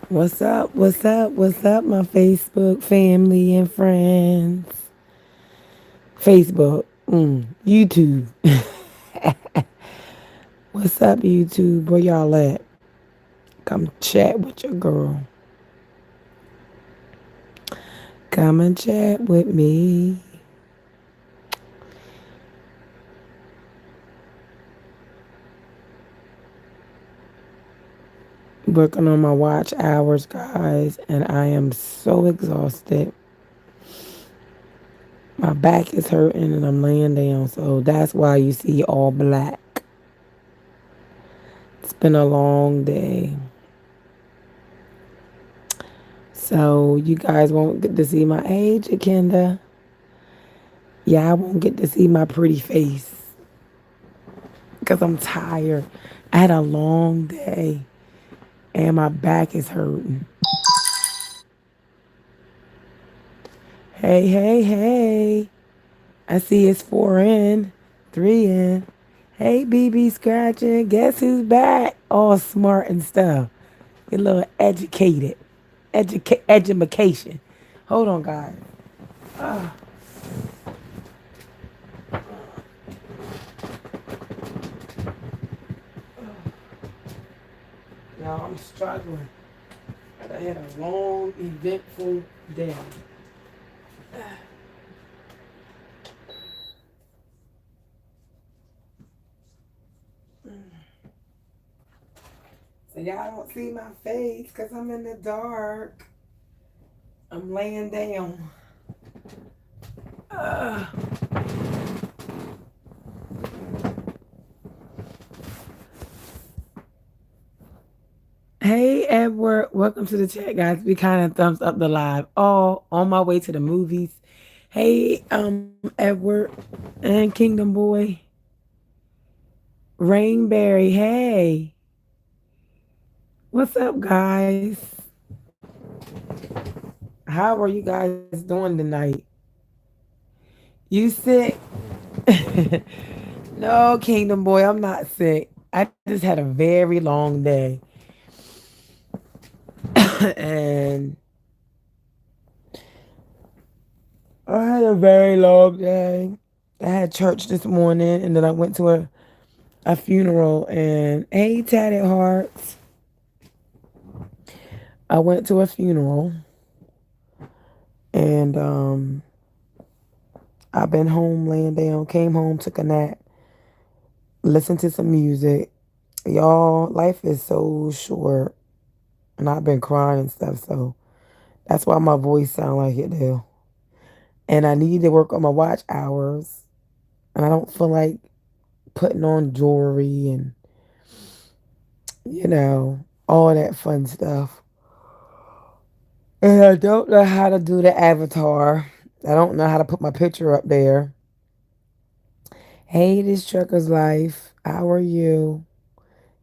What's up? What's up? What's up, my Facebook family and friends? Facebook, YouTube. What's up, YouTube? Where y'all at? Come chat with your girl. Come and chat with me. Working on my watch hours, guys, and I am so exhausted. My back is hurting and I'm laying down, so that's why you see all black. It's been a long day. So you guys won't get to see my age, Akenda. Yeah, I won't get to see my pretty face because I'm tired. I had a long day and my back is hurting. Hey, hey, hey. I see it's four in, three in. Hey, BB Scratching. Guess who's back? All smart and stuff. Get a little educated. Education. Hold on, guys. Y'all, I'm struggling. I had a long, eventful day. So y'all don't see my face because I'm in the dark. I'm laying down. Hey, Edward. Welcome to the chat, guys. We kind of thumbs up the live. Oh, on my way to the movies. Hey, Edward and Kingdom Boy. Rainberry. Hey. What's up, guys? How are you guys doing tonight? You sick? No, Kingdom Boy, I'm not sick. I just had a very long day. And I had a very long day. I had church this morning and then I went to a funeral and hey tatted hearts. I went to a funeral and I've been home laying down, came home, took a nap, listened to some music. Y'all, life is so short and I've been crying and stuff, so that's why my voice sound like it do. And I need to work on my watch hours and I don't feel like putting on jewelry and all that fun stuff. And I don't know how to do the avatar. I don't know how to put my picture up there. Hey, this Trucker's Life. How are you?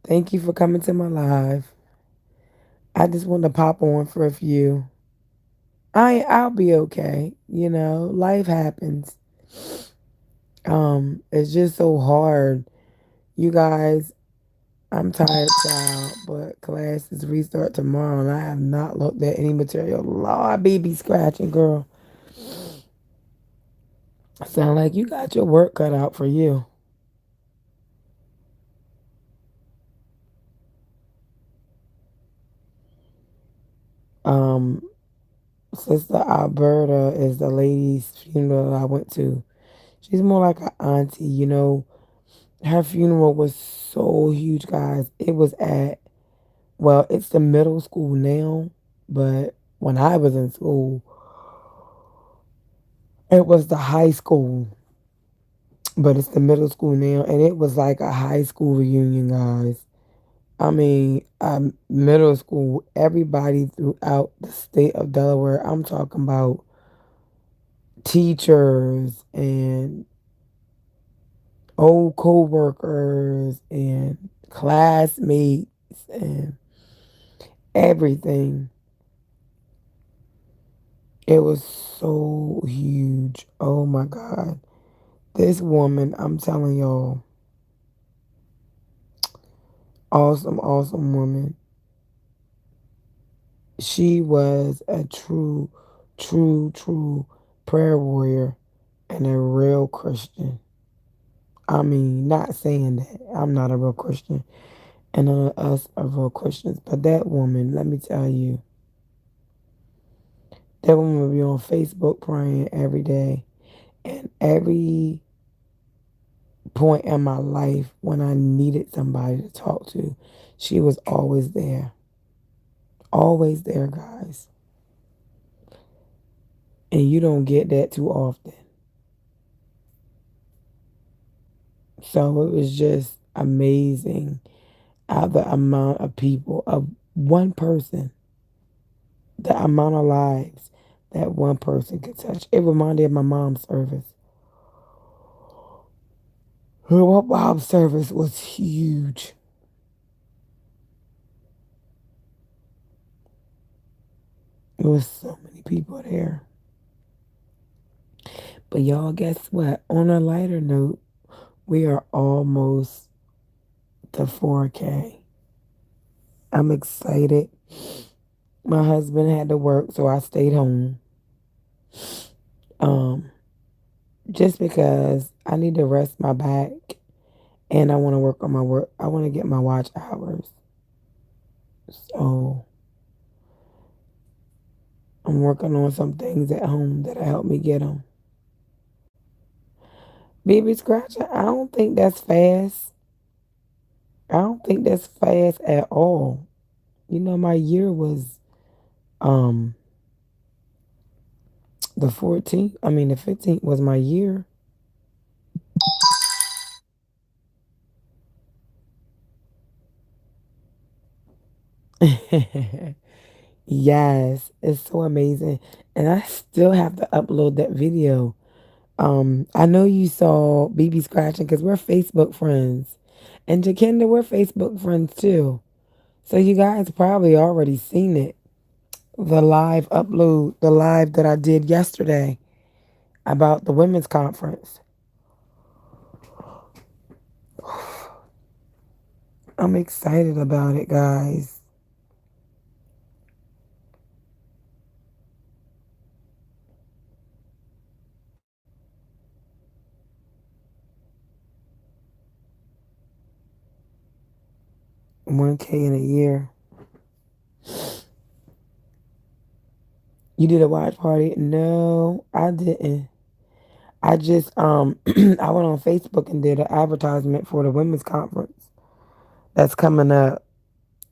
Thank you for coming to my live. I just want to pop on for a few. I'll be okay. Life happens. It's just so hard. You guys, I'm tired, child, but classes restart tomorrow, and I have not looked at any material. Lord, BB scratching, girl. Sound like you got your work cut out for you. Um, Sister Alberta is the lady's funeral I went to. She's more like an auntie, Her funeral was so huge, guys. It was well, it's the middle school now, but when I was in school, it was the high school. But it's the middle school now, and it was like a high school reunion, guys. I mean, middle school, everybody throughout the state of Delaware. I'm talking about teachers and old co-workers and classmates and everything. It was so huge. Oh my God. This woman, I'm telling y'all, awesome, awesome woman. She was a true prayer warrior and a real Christian. I mean, not saying that I'm not a real Christian and none of us are real Christians, but that woman, let me tell you, that woman would be on Facebook praying every day. And every point in my life when I needed somebody to talk to, she was always there. Always there, guys. And you don't get that too often. So it was just amazing the amount of people, of one person, the amount of lives that one person could touch. It reminded me of my mom's service. Her mom's service was huge. There was so many people there. But y'all, guess what? On a lighter note, we are almost to 4K. I'm excited. My husband had to work, so I stayed home. Um, just because I need to rest my back and I want to work on my work. I want to get my watch hours. So I'm working on some things at home that'll help me get them. Baby scratcher, I don't think that's fast. I don't think that's fast at all. You know, my year was um the 14th. I mean, the 15th was my year. Yes, it's so amazing. And I still have to upload that video. I know you saw BB scratching because we're Facebook friends. And Jakinda, we're Facebook friends too. So you guys probably already seen it. The live upload, the live that I did yesterday about the women's conference. I'm excited about it, guys. 1K in a year. You did a watch party? No, I didn't. I just I went on Facebook and did an advertisement for the women's conference that's coming up,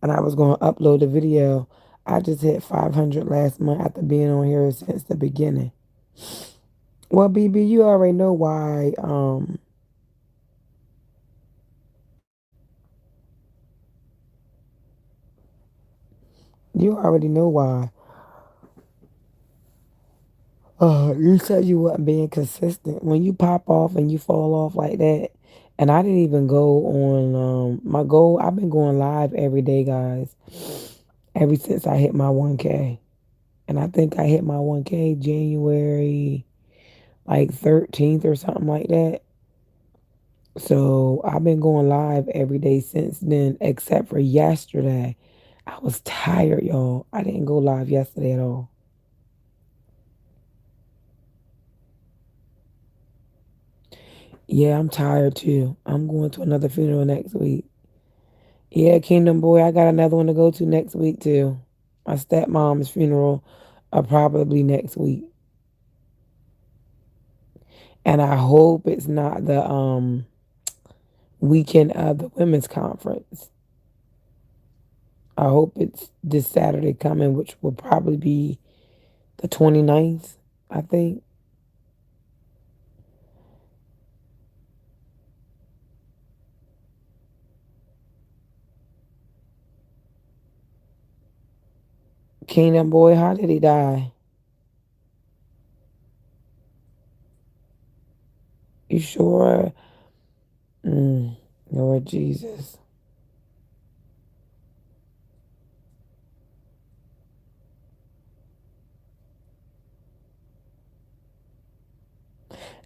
and I was going to upload the video. I just hit 500 last month after being on here since the beginning. Well, BB, you already know why. You already know why. You said you wasn't being consistent. When you pop off and you fall off like that, and I didn't even go on my goal. I've been going live every day, guys, ever since I hit my 1K. And I think I hit my 1K January like 13th or something like that. So I've been going live every day since then, except for yesterday. I was tired, y'all. I didn't go live yesterday at all. Yeah, I'm tired too. I'm going to another funeral next week. Yeah, Kingdom Boy, I got another one to go to next week too. My stepmom's funeral probably next week. And I hope it's not the weekend of the women's conference. I hope it's this Saturday coming, which will probably be the 29th, I think. Kingdom Boy, how did he die? You sure? Mm, Lord Jesus.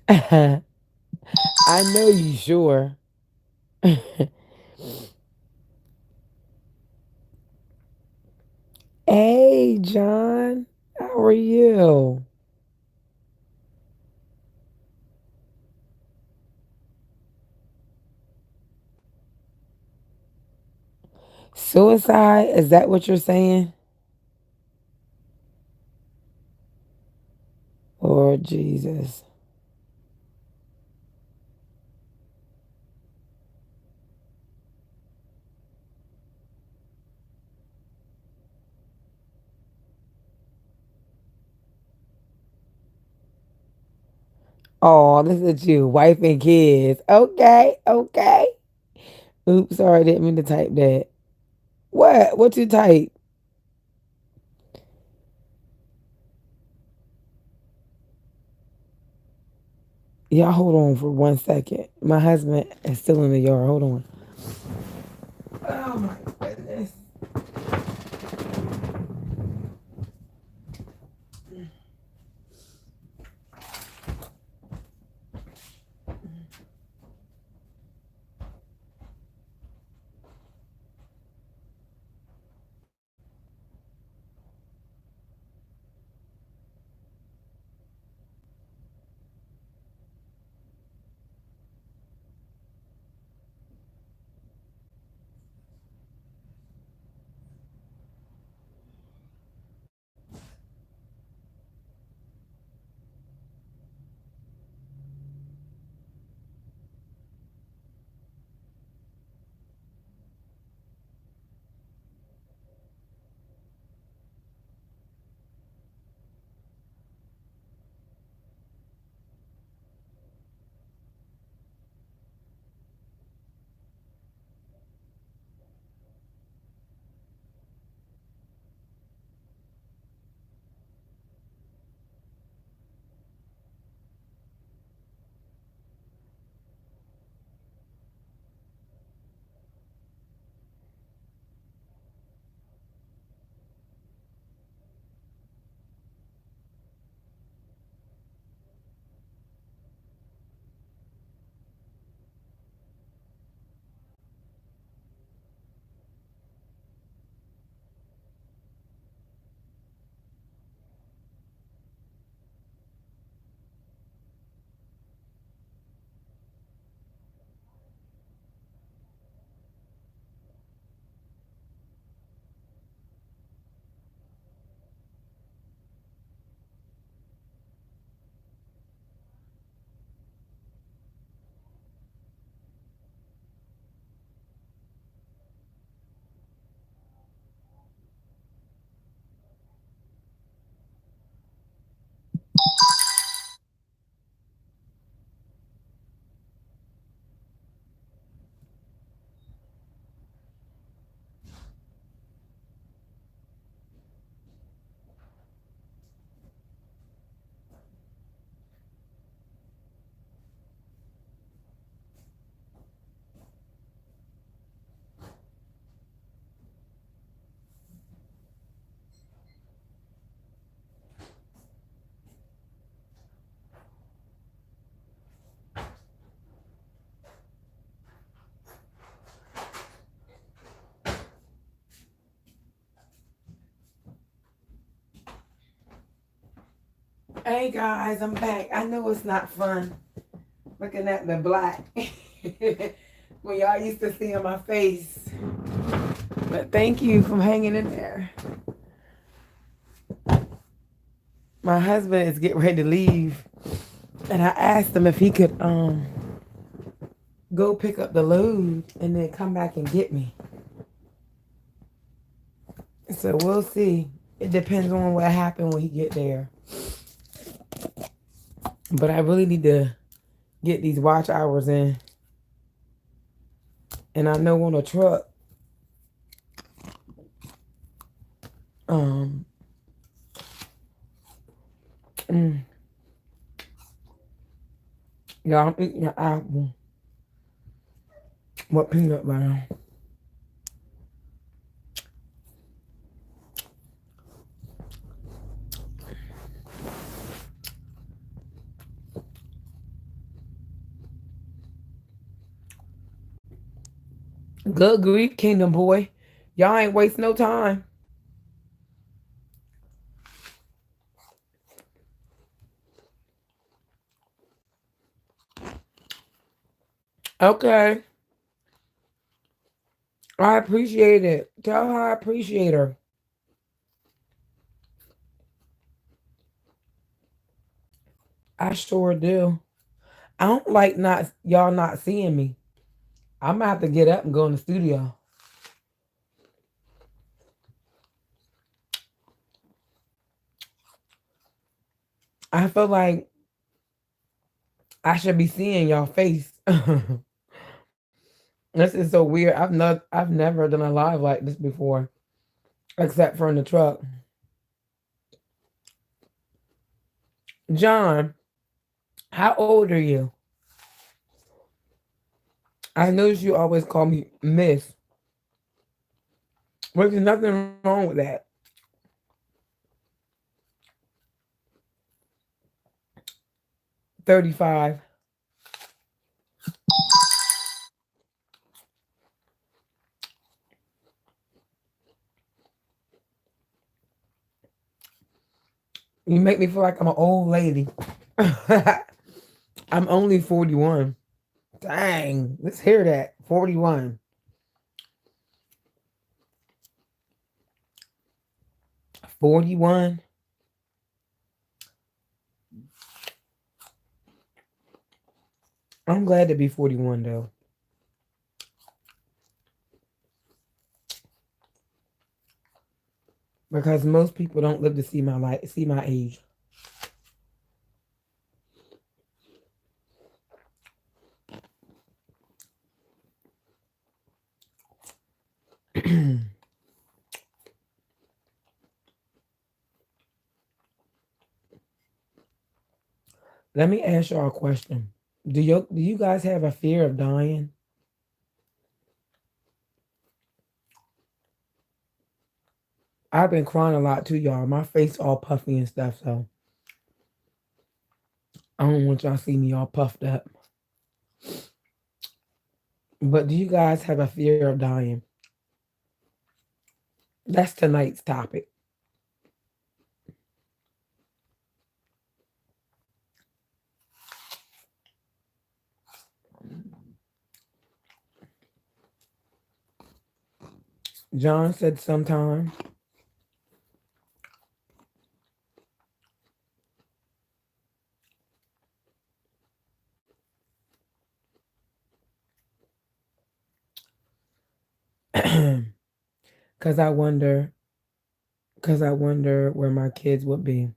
I know you sure. Hey, John. How are you? Suicide? Is that what you're saying? Lord Jesus. Oh, this is you, wife and kids. Okay, okay. Oops, sorry, didn't mean to type that. What? What you type? Y'all hold on for 1 second. My husband is still in the yard. Hold on. Oh my goodness. Hey guys, I'm back. I know it's not fun looking at the black when y'all used to see on my face. But thank you for hanging in there. My husband is getting ready to leave, and I asked him if he could go pick up the load and then come back and get me. So we'll see. It depends on what happened when he get there. But I really need to get these watch hours in. And I know on a truck, um, mm, y'all, I'm eating an apple with peanut butter. Good grief, Kingdom Boy. Y'all ain't waste no time. Okay. I appreciate it. Tell her I appreciate her. I sure do. I don't like not y'all not seeing me. I'm gonna have to get up and go in the studio. I feel like I should be seeing y'all face. This is so weird. I've never done a live like this before, except for in the truck. John, how old are you? I notice you always call me Miss, which is nothing wrong with that. 35. You make me feel like I'm an old lady. I'm only 41. Dang, let's hear that. 41. 41. I'm glad to be 41 though. Because most people don't live to see my life, see my age. Let me ask y'all a question. Do you guys have a fear of dying? I've been crying a lot too, y'all. My face all puffy and stuff, so I don't want y'all to see me all puffed up. But do you guys have a fear of dying? That's tonight's topic. John said sometime. Cause I wonder, cause I wonder where my kids would be.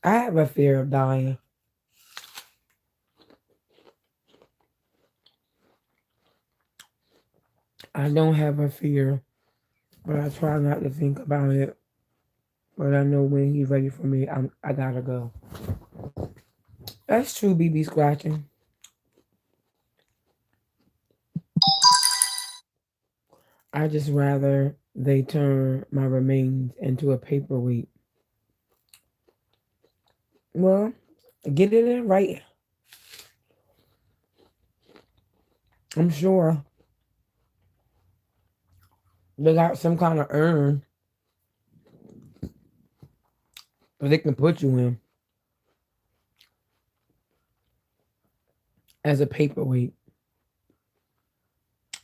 I have a fear of dying. I don't have a fear, but I try not to think about it. But I know when he's ready for me, I gotta go. That's true, BB scratching. I just rather they turn my remains into a paperweight. Well, get it in right. I'm sure they got some kind of urn that they can put you in as a paperweight.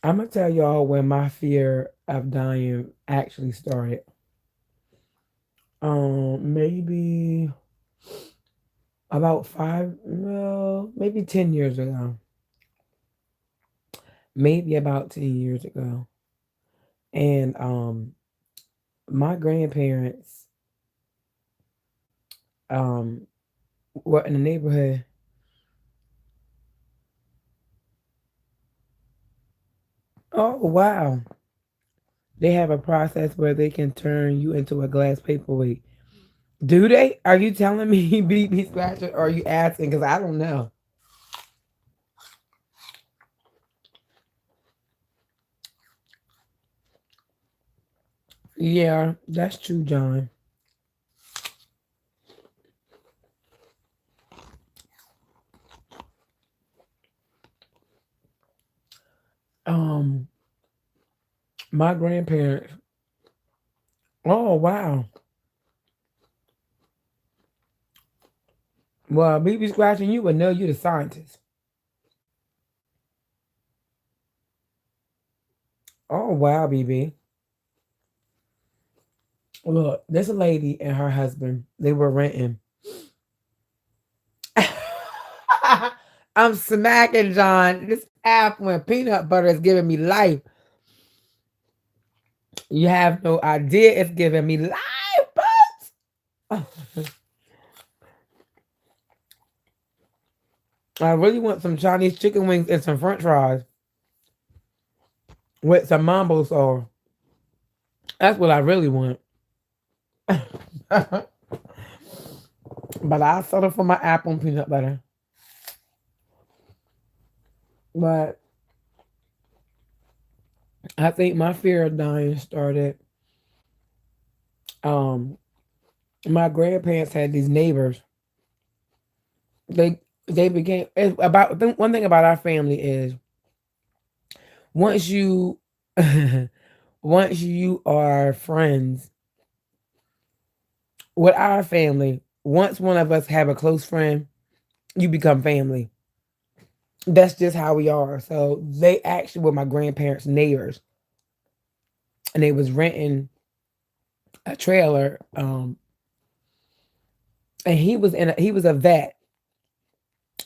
I'm gonna tell y'all when my fear of dying actually started. Maybe about five, no, maybe 10 years ago. Maybe about 10 years ago. And my grandparents um were in the neighborhood. Oh wow. They have a process where they can turn you into a glass paperweight. Do they? Are you telling me BB Scratcher or are you asking? Because I don't know. Yeah, that's true, John. Um, my grandparents. Oh wow. Well, BB Scratching, you would know you the scientist. Oh wow, BB. Look, this lady and her husband, they were renting. I'm smacking John. This app when peanut butter is giving me life. You have no idea it's giving me life, but I really want some Chinese chicken wings and some French fries with some mambo sauce. That's what I really want. But I'll settle for my apple and peanut butter. But I think my fear of dying started. Um, my grandparents had these neighbors. They became about one thing about our family is once you once you are friends with our family, once one of us have a close friend, you become family. That's just how we are. So they actually were my grandparents' neighbors, and they was renting a trailer. And he was a vet,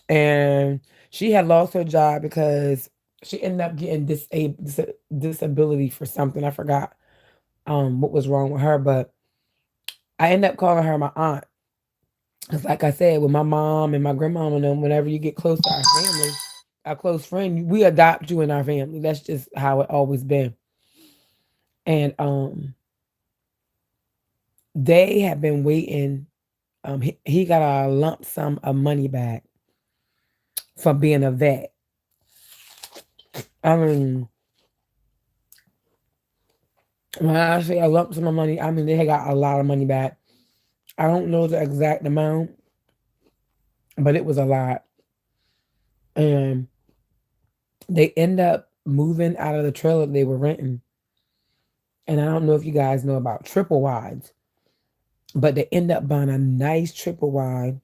and she had lost her job because she ended up getting disability for something. I forgot what was wrong with her, but I ended up calling her my aunt. Cause like I said, with my mom and my grandmom and them, whenever you get close to our family, our close friend, we adopt you in our family. That's just how it always been. And they have been waiting. He got a lump sum of money back for being a vet. I mean, when I say a lump sum of money, I mean they had got a lot of money back. I don't know the exact amount, but it was a lot. And they end up moving out of the trailer they were renting. And I don't know if you guys know about triple wides, but they end up buying a nice triple wide.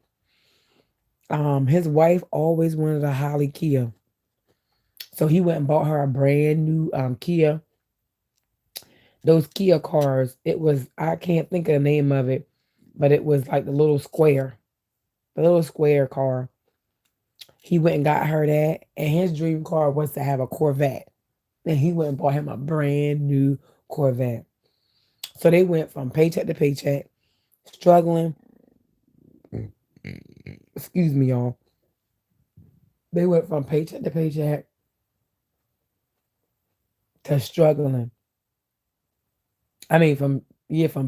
His wife always wanted a Holly Kia. So he went and bought her a brand new Kia. Those Kia cars, it was, I can't think of the name of it, but it was like the little square car. He went and got her that, and his dream car was to have a Corvette. And he went and bought him a brand new Corvette. So they went from paycheck to paycheck, struggling. Excuse me, y'all. They went from paycheck to paycheck to struggling. I mean, from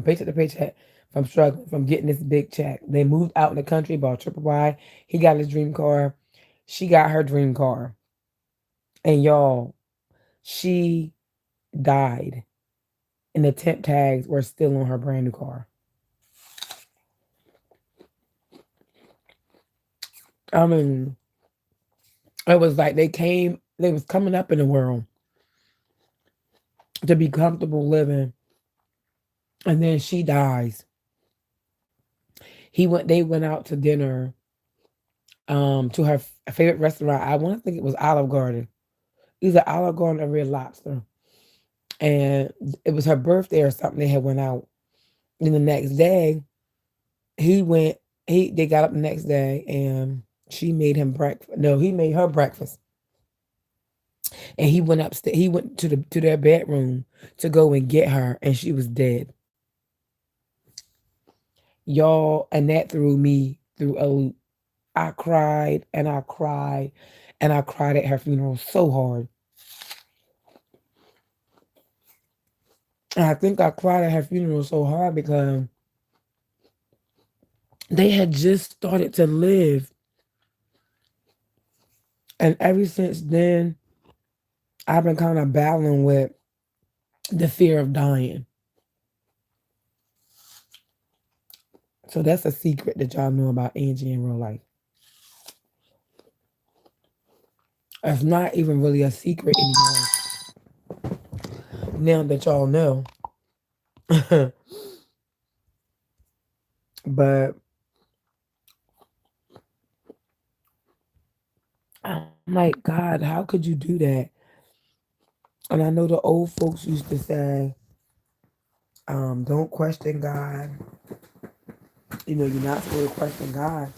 paycheck to paycheck, from struggling, from getting this big check. They moved out in the country, bought triple Y. He got his dream car. She got her dream car. And y'all, she died. And the temp tags were still on her brand new car. I mean, it was like they was coming up in the world to be comfortable living. And then she dies. They went out to dinner to her favorite restaurant. I want to think it was Olive Garden. Either Olive Garden or Red Lobster. And it was her birthday or something. They had went out. And the next day, he went. They got up the next day, and she made him breakfast. No, he made her breakfast, and he went upstairs. He went to their bedroom to go and get her, and she was dead. Y'all, and that threw me through a loop. I cried and I cried and I cried at her funeral so hard. And I think I cried at her funeral so hard because they had just started to live. And ever since then, I've been kind of battling with the fear of dying. So that's a secret that y'all know about Angie in real life. It's not even really a secret anymore now that y'all know. But I'm like, God, how could you do that? And I know the old folks used to say, don't question God. You're not supposed to question God.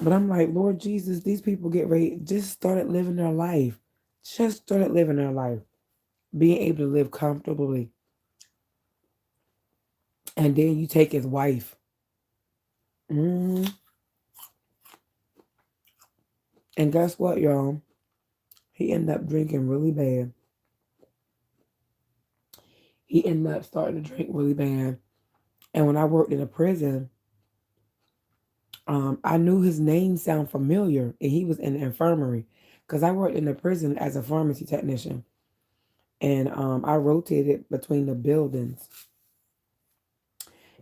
But I'm like, Lord Jesus, these people get ready, just started living their life. Just started living their life. Being able to live comfortably. And then you take his wife. Mm. And guess what, y'all? He ended up drinking really bad. He ended up starting to drink really bad. And when I worked in a prison, I knew his name sounded familiar, and he was in the infirmary because I worked in the prison as a pharmacy technician, and I rotated between the buildings.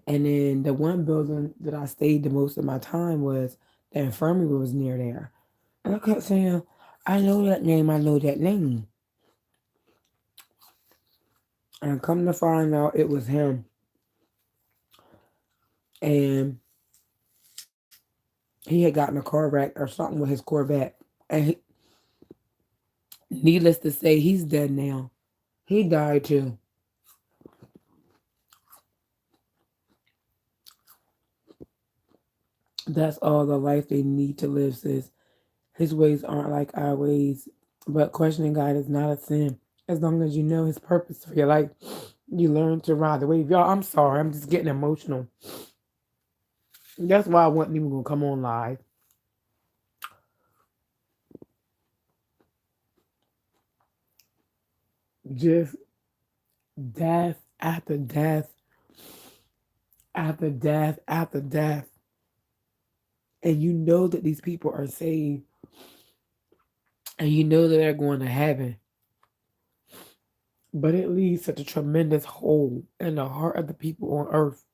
And then the one building that I stayed the most of my time was the infirmary was near there, and I kept saying, "I know that name. I know that name." And come to find out, it was him, and he had gotten a car wreck or something with his Corvette, and needless to say, he's dead now. He died too. That's all the life they need to live, sis. His ways aren't like our ways, but questioning God is not a sin. As long as you know His purpose for your life, you learn to ride the wave. Y'all, I'm sorry, I'm just getting emotional. That's why I wasn't even gonna come on live. Just death after death after death after death, and you know that these people are saved, and you know that they're going to heaven, but it leaves such a tremendous hole in the heart of the people on earth.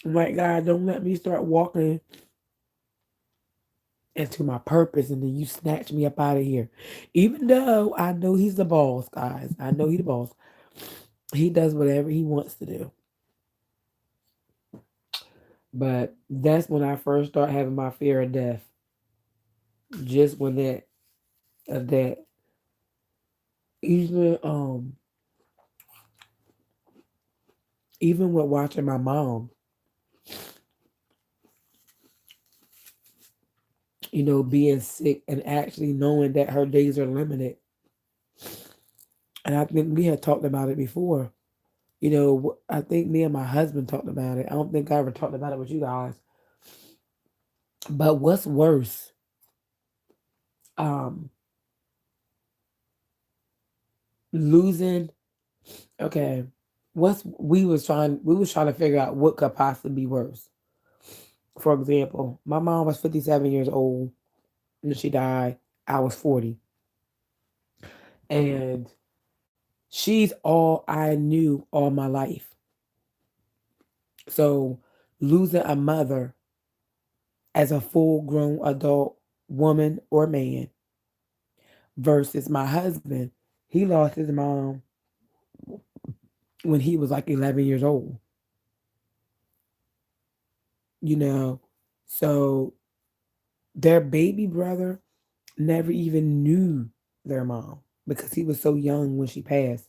Like, God, don't let me start walking into my purpose and then you snatch me up out of here. Even though I know he's the boss, guys. I know he's the boss. He does whatever he wants to do. But that's when I first start having my fear of death. Just when that even even with watching my mom, being sick and actually knowing that her days are limited. And I think we had talked about it before. I think me and my husband talked about it. I don't think I ever talked about it with you guys. But what's worse, um, losing? Okay, what's we was trying to figure out what could possibly be worse. For example, my mom was 57 years old when she died. I was 40, and she's all I knew all my life. So losing a mother as a full grown adult woman or man versus my husband. He lost his mom when he was like 11 years old, you know. So their baby brother never even knew their mom because he was so young when she passed.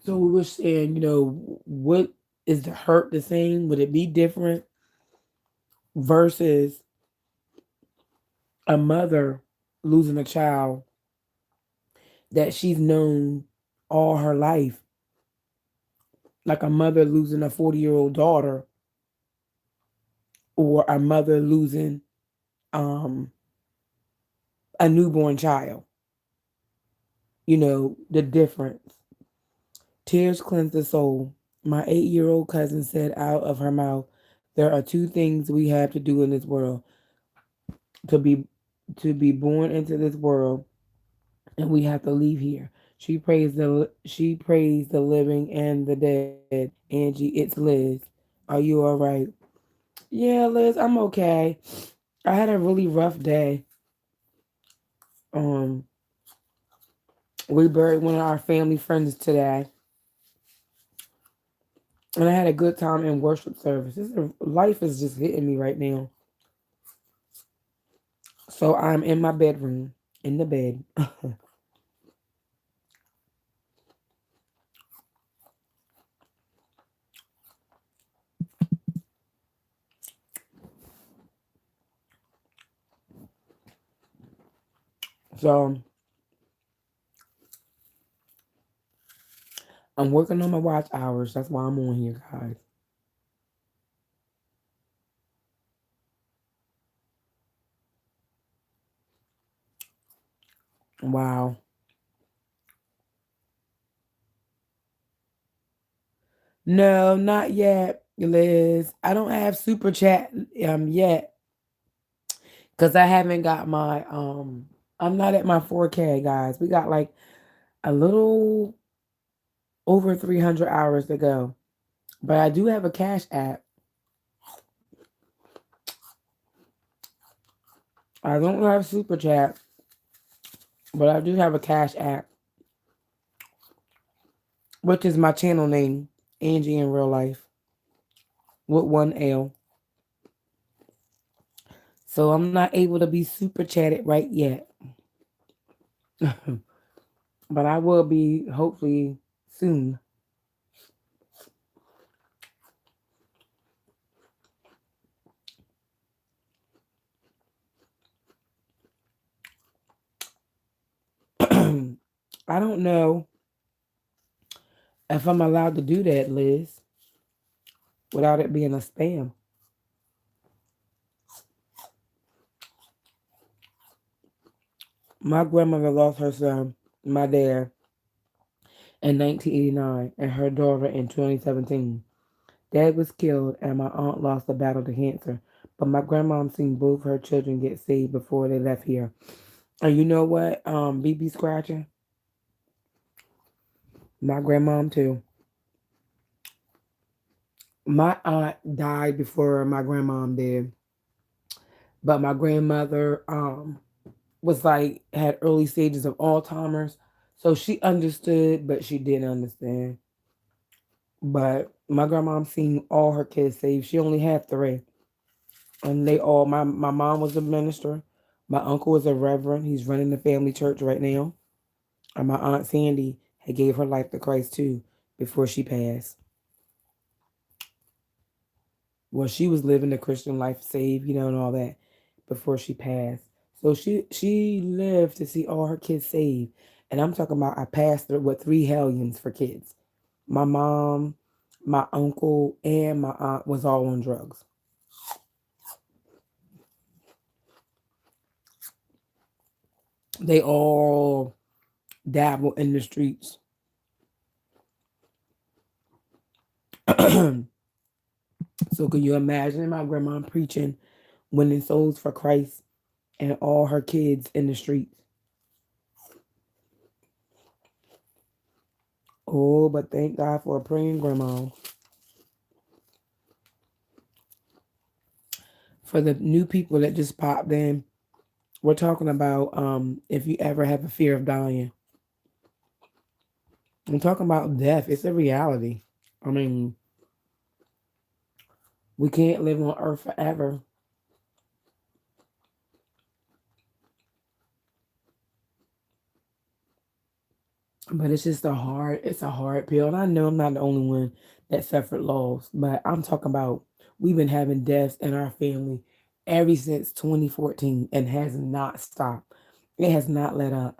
So we were saying, what is the hurt the same? Would it be different versus a mother losing a child that she's known all her life, like a mother losing a 40-year-old daughter, or a mother losing um, a newborn child? The difference. Tears cleanse the soul. My 8-year-old cousin said out of her mouth, there are two things we have to do in this world: to be born into this world, and we have to leave here. She praised the living and the dead. Angie, it's Liz. Are you all right? Yeah, Liz, I'm okay. I had a really rough day. Um, we buried one of our family friends today, And I had a good time in worship service. Life is just hitting me right now. So I'm in my bedroom, in the bed. So I'm working on my watch hours. That's why I'm on here, guys. Wow. No, not yet, Liz. I don't have super chat yet because I haven't got my I'm not at my 4K, guys. We got like a little over 300 hours to go. But I do have a cash app. I don't have super chat, but I do have a cash app, which is my channel name, Angie in Real Life, with one L. So I'm not able to be super chatted right yet. But I will be hopefully soon. I don't know if I'm allowed to do that, Liz, without it being a spam. My grandmother lost her son, my dad, in 1989, and her daughter in 2017. Dad was killed, and my aunt lost the battle to cancer. But my grandmom seen both her children get saved before they left here. And you know what? BB Scratcher, my grandmom too. My aunt died before my grandmom did, but my grandmother was like had early stages of Alzheimer's, so she understood, but she didn't understand. But my grandmom seen all her kids saved. She only had three, and they all. My mom was a minister. My uncle was a reverend. He's running the family church right now. And my aunt Sandy had gave her life to Christ too before she passed. Well, she was living the Christian life, saved, and all that before she passed. So she lived to see all her kids saved. And I'm talking about I passed her with three hellions for kids. My mom, my uncle, and my aunt was all on drugs. They all dabble in the streets. So can you imagine my grandma preaching, winning souls for Christ, and all her kids in the streets? Oh, but thank God for a praying grandma. For the new people that just popped in, we're talking about if you ever have a fear of dying. I'm talking about death. It's a reality. I mean, we can't live on earth forever. But it's a hard pill. And I know I'm not the only one that suffered loss, but I'm talking about we've been having deaths in our family ever since 2014 and has not stopped. It has not let up.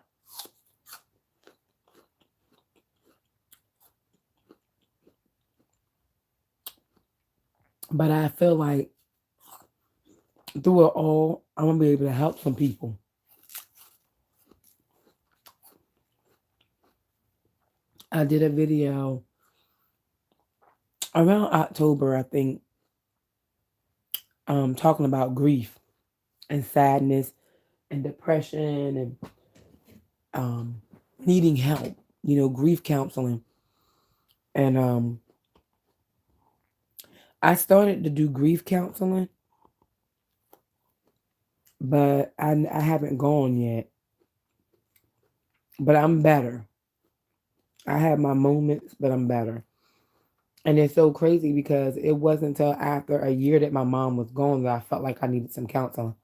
But I feel like through it all, I'm gonna be able to help some people. I did a video around October, I think, talking about grief and sadness and depression and um, needing help, grief counseling. And I started to do grief counseling, but I haven't gone yet. But I'm better. I have my moments, but I'm better. And it's so crazy because it wasn't until after a year that my mom was gone that I felt like I needed some counseling.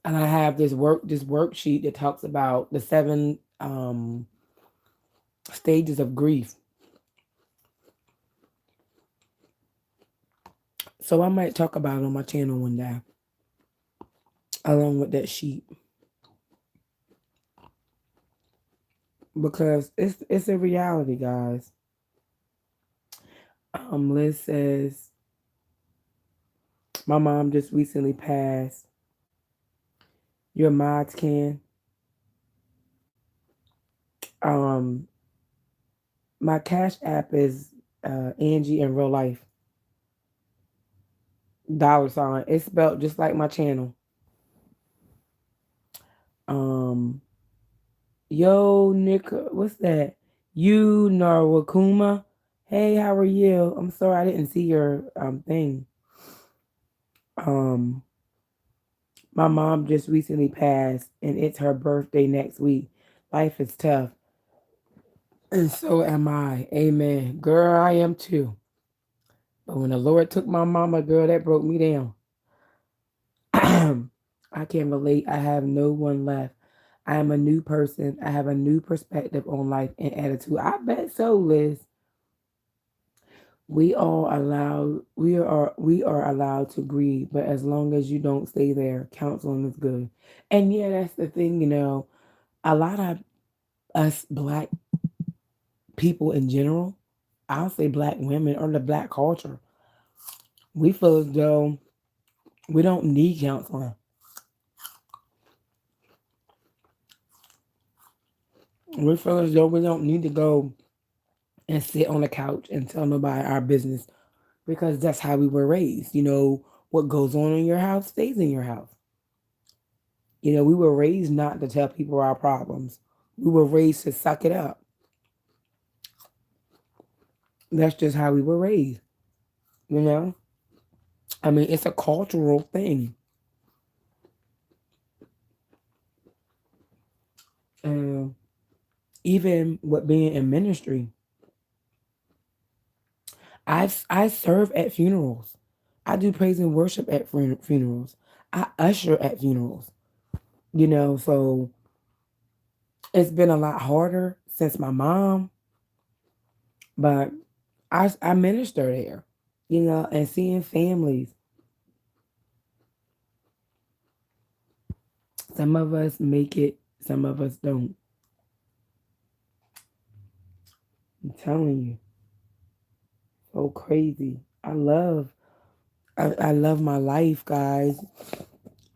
And I have this worksheet that talks about the seven stages of grief. So I might talk about it on my channel one day, along with that sheet, because it's a reality, guys. Liz says my mom just recently passed. Your mods can. Um, my cash app is Angie in real life. $. It's spelled just like my channel. Um, yo, Nick, what's that? You Narwakuma. Hey, how are you? I'm sorry I didn't see your thing. Um, my mom just recently passed, and it's her birthday next week. Life is tough, and so am I. Amen, girl. I am too. But when the Lord took my mama, girl, that broke me down. I can relate. I have no one left. I am a new person. I have a new perspective on life and attitude. I bet so, Liz. We are allowed to grieve, but as long as you don't stay there, counseling is good. And yeah, that's the thing, a lot of us black people in general, I'll say black women or the black culture, we feel as though we don't need counseling. We feel as though we don't need to go and sit on the couch and tell nobody our business because that's how we were raised. What goes on in your house stays in your house. We were raised not to tell people our problems. We were raised to suck it up. That's just how we were raised. You know? I mean, it's a cultural thing. And even with being in ministry, I serve at funerals. I do praise and worship at funerals. I usher at funerals. So it's been a lot harder since my mom, but I minister there, and seeing families. Some of us make it, some of us don't. I'm telling you, so crazy. I love my life, guys.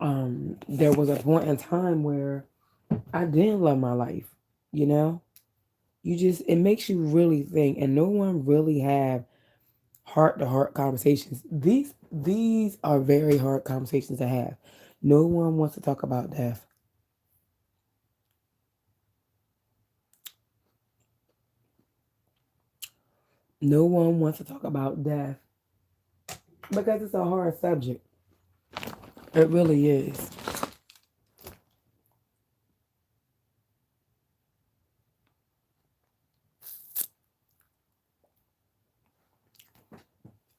There was a point in time where I didn't love my life. You know, it makes you really think, and no one really have heart to heart conversations. These are very hard conversations to have. No one wants to talk about death. No one wants to talk about death because it's a hard subject. It really is.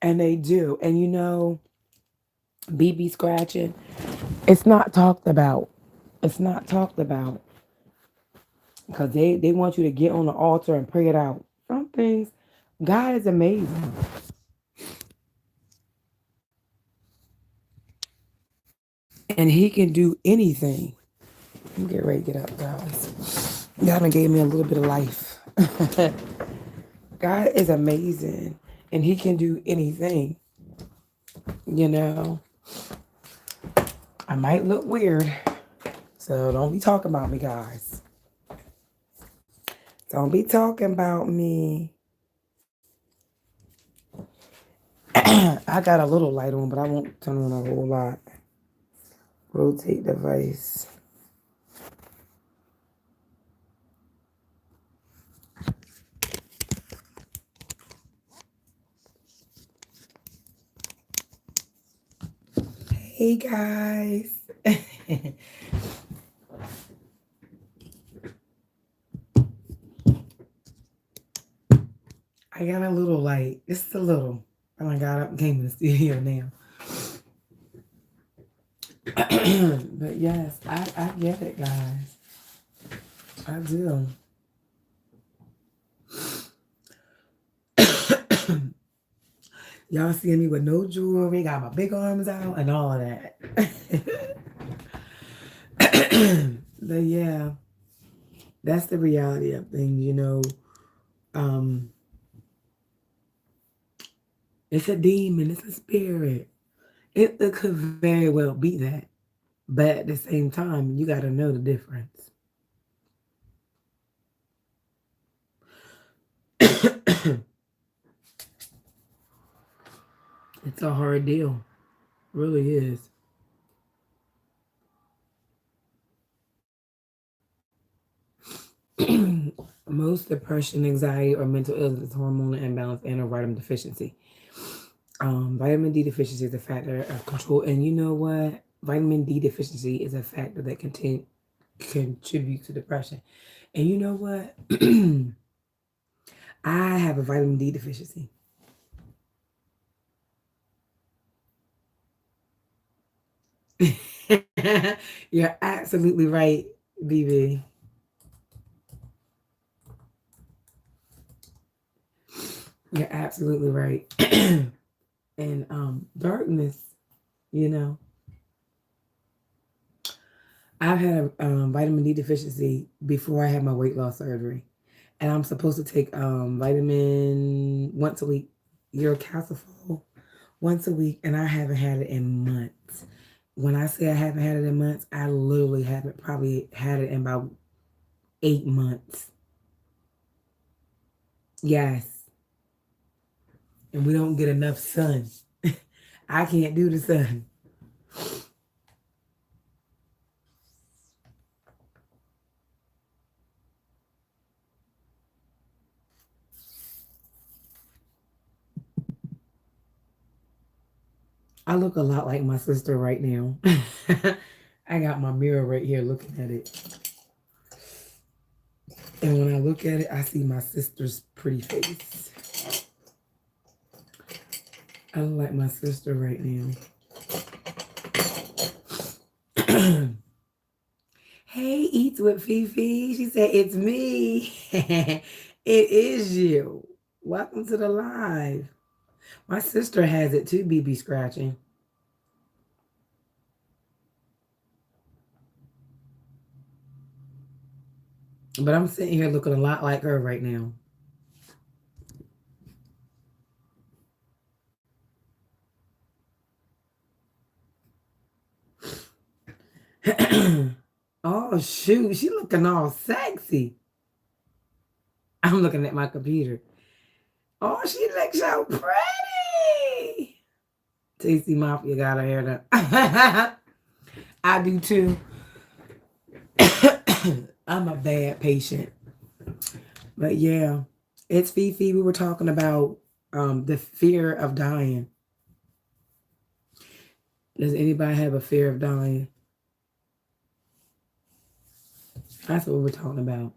And they do. And BB scratching, it's not talked about. It's not talked about because they want you to get on the altar and pray it out. Some things, God is amazing. And he can do anything. Let me get ready to get up, guys. God done gave me a little bit of life. God is amazing. And he can do anything. You know, I might look weird. So don't be talking about me, guys. Don't be talking about me. I got a little light on, but I won't turn on a whole lot. Rotate device. Hey guys. I got a little light, just a little. And I got up and came in the studio now. But yes, I get it, guys. I do. Y'all see me with no jewelry, got my big arms out and all of that. But yeah, that's the reality of things, you know. It's a demon, it's a spirit. It could very well be that. But at the same time, you got to know the difference. It's a hard deal. Really is. Most depression, anxiety, or mental illness is hormonal imbalance and a vitamin deficiency. Vitamin D deficiency is a factor of control. And you know what? Vitamin D deficiency is a factor that contributes to depression. And you know what? I have a vitamin D deficiency. You're absolutely right, BB. You're absolutely right. And darkness, you know. I've had a vitamin D deficiency before I had my weight loss surgery. And I'm supposed to take vitamin once a week, urocalciferol once a week, and I haven't had it in months. When I say I haven't had it in months, I literally haven't probably had it in about 8 months. Yes. And we don't get enough sun. I can't do the sun. I look a lot like my sister right now. I got my mirror right here looking at it. And when I look at it, I see my sister's pretty face. I look like my sister right now. Hey, Eats with Fifi. She said, it's me. It is you. Welcome to the live. My sister has it too, BB scratching. But I'm sitting here looking a lot like her right now. Oh, shoot. She looking all sexy. I'm looking at my computer. Oh, she looks so pretty. Tasty Mafia got her hair done. I do too. I'm a bad patient. But yeah, it's Fifi. We were talking about the fear of dying. Does anybody have a fear of dying? That's what we're talking about.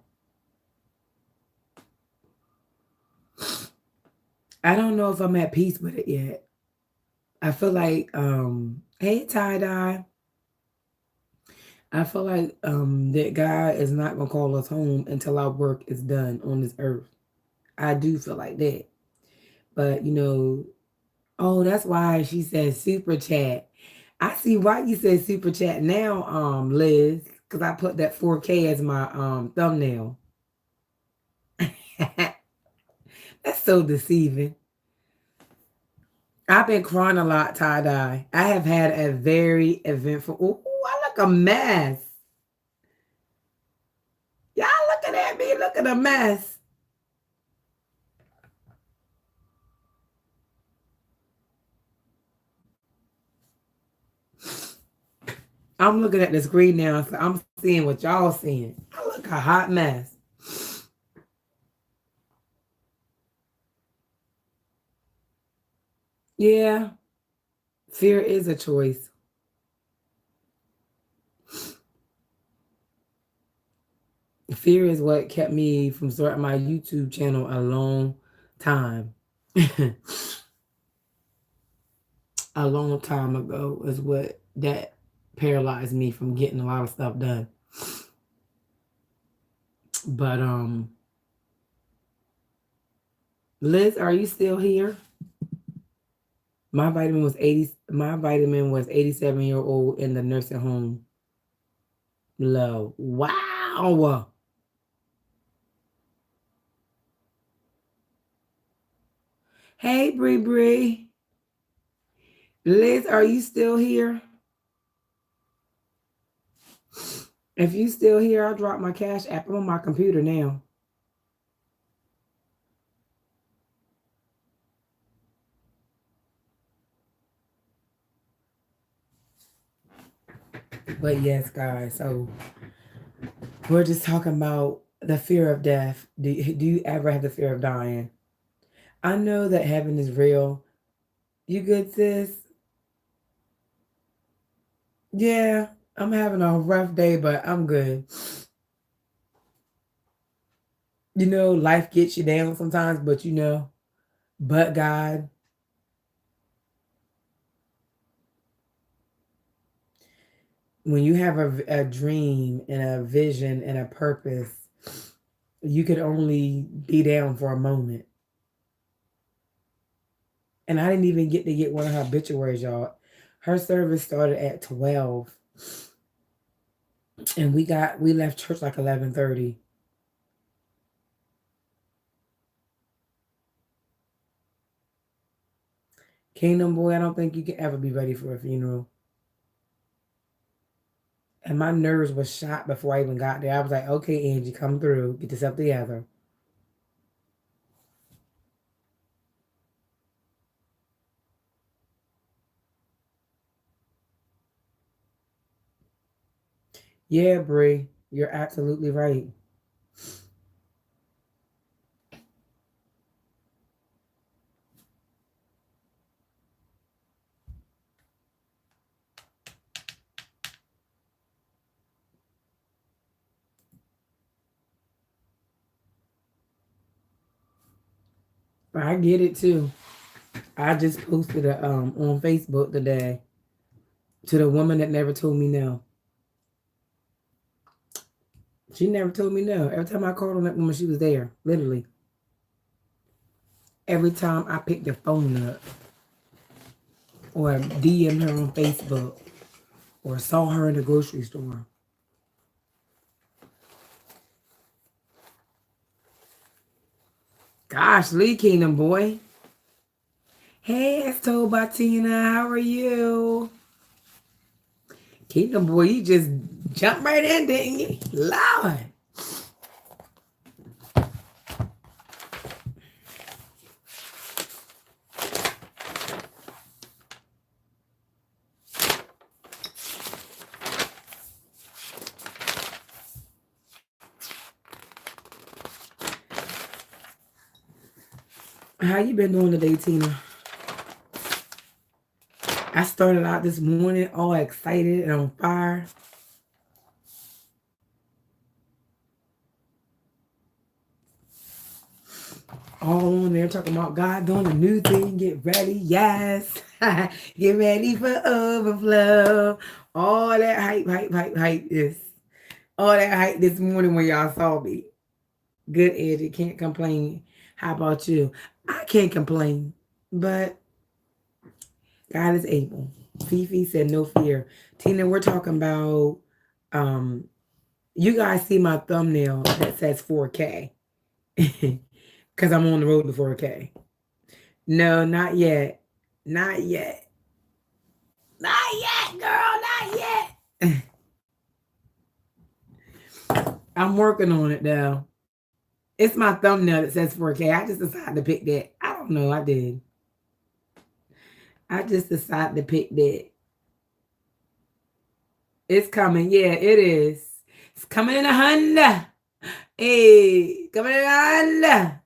I don't know if I'm at peace with it yet. I feel like, hey, tie-dye. I feel like that God is not going to call us home until our work is done on this earth. I do feel like that. But, you know, oh, that's why she said super chat. I see why you said super chat now, Liz, because I put that 4K as my thumbnail. That's so deceiving. I've been crying a lot, tie-dye. I have had a very eventful. Ooh, I look a mess. Y'all looking at me, look at a mess. I'm looking at the screen now, so I'm seeing what y'all seeing. I look a hot mess. Yeah, fear is a choice. Fear is what kept me from starting my YouTube channel a long time. A long time ago is what that paralyzed me from getting a lot of stuff done. But Liz, are you still here? My vitamin was 87-year-old in the nursing home. Low. Wow. Hey, Bree. Liz, are you still here? If you still here, I'll drop my Cash App. I'm on my computer now. But yes, guys, so we're just talking about the fear of death. Do you ever have the fear of dying? I know that heaven is real. You good, sis? Yeah, I'm having a rough day, but I'm good. You know, life gets you down sometimes, but but God. When you have a dream and a vision and a purpose, you could only be down for a moment. And I didn't even get to get one of her obituaries, y'all. Her service started at 12. And we left church like 11:30. Kingdom boy, I don't think you can ever be ready for a funeral. And my nerves was shot before I even got there. I was like, okay, Angie, come through. Get yourself together. Yeah, Bree, you're absolutely right. I get it too. I just posted on Facebook today to the woman that never told me no. She never told me no. Every time I called on that woman, she was there, literally. Every time I picked the phone up or DM'd her on Facebook or saw her in the grocery store. Gosh, Lee Kingdom boy. Hey, it's told by Tina. How are you? Kingdom boy, you just jumped right in, didn't you? Lord. How you been doing today, Tina? I started out this morning all excited and on fire. All on there talking about God doing a new thing. Get ready. Yes. Get ready for overflow. All that hype is. All that hype this morning when y'all saw me. Good, Eddie. Can't complain. How about you? I can't complain. But God is able. Fifi said no fear. Tina, we're talking about you guys see my thumbnail that says 4K. Because I'm on the road to 4K. No, not yet. Not yet. Not yet, girl. Not yet. I'm working on it though. It's my thumbnail that says 4K. I just decided to pick that. I don't know. I did. I just decided to pick that. It's coming. Yeah, it is. It's coming in a Honda. Hey, coming in a Honda.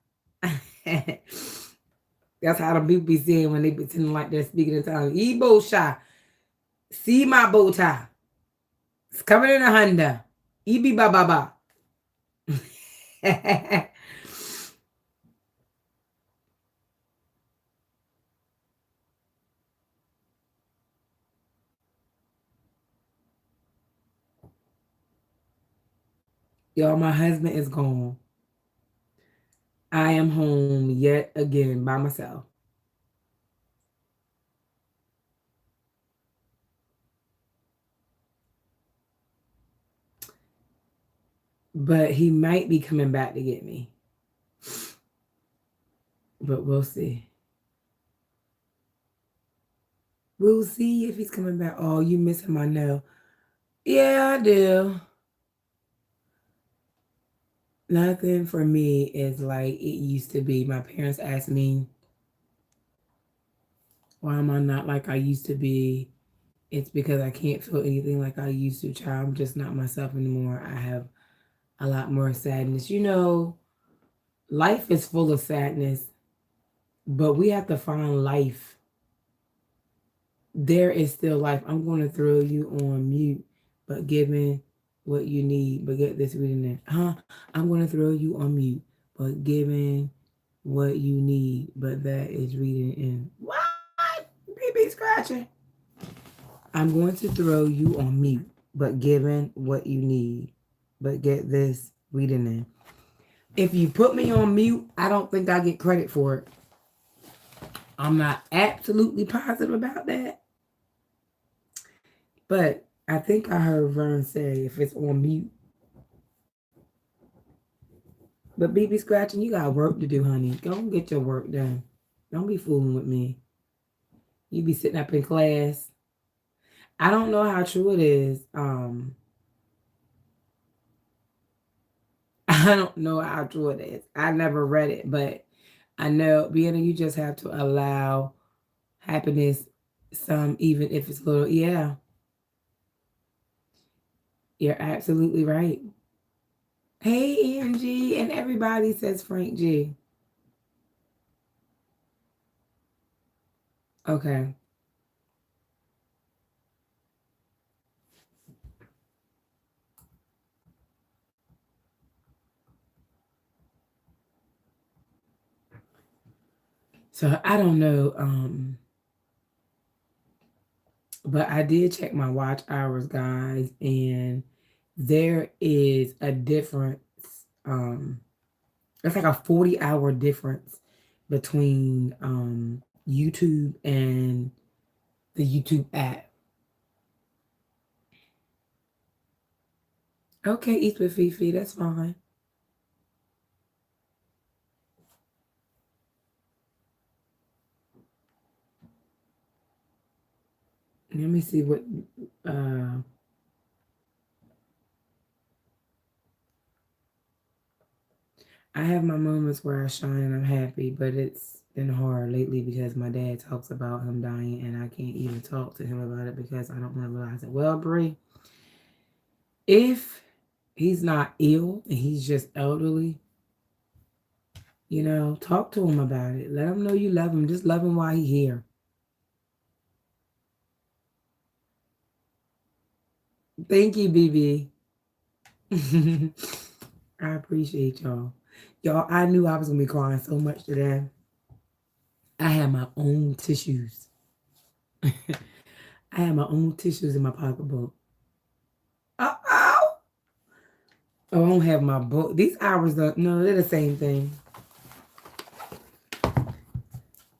That's how the people be saying when they pretend like they're speaking in tongues. Ebo shy. See my bow tie. It's coming in a Honda. Ibi ba ba ba. Y'all, my husband is gone. I am home yet again by myself. But he might be coming back to get me. But we'll see. We'll see if he's coming back. Oh, you missing my nail. Yeah, I do. Nothing for me is like it used to be. My parents asked me, why am I not like I used to be? It's because I can't feel anything like I used to, child. I'm just not myself anymore. I have a lot more sadness. You know, life is full of sadness, but we have to find life. There is still life. I'm going to throw you on mute, but given what you need, but get this reading in. I'm going to throw you on mute, but given what you need, but that is reading in. What? BB scratching. I'm going to throw you on mute, but given what you need, but get this reading in. If you put me on mute, I don't think I get credit for it. I'm not absolutely positive about that. But I think I heard Vern say if it's on mute. But BB scratching, you got work to do, honey. Go and get your work done. Don't be fooling with me. You be sitting up in class. I don't know how true it is. I don't know how true it is. I never read it, but I know, Vienna, you just have to allow happiness some, even if it's little. Yeah, you're absolutely right. Hey, Angie, and everybody says Frank G. Okay. So I don't know, but I did check my watch hours, guys, and there is a difference. It's like a 40-hour difference between YouTube and the YouTube app. Okay, Eat with Fifi, that's fine. Let me see what I have my moments where I shine and I'm happy, but it's been hard lately because my dad talks about him dying and I can't even talk to him about it because I don't want to realize it. Well, Brie, if he's not ill and he's just elderly, you know, talk to him about it. Let him know you love him. Just love him while he's here. Thank you, BB. I appreciate y'all. Y'all, I knew I was going to be crying so much today. I had my own tissues. I had my own tissues in my pocketbook. Uh-oh. Oh, I don't have my book. These hours, no, they're the same thing.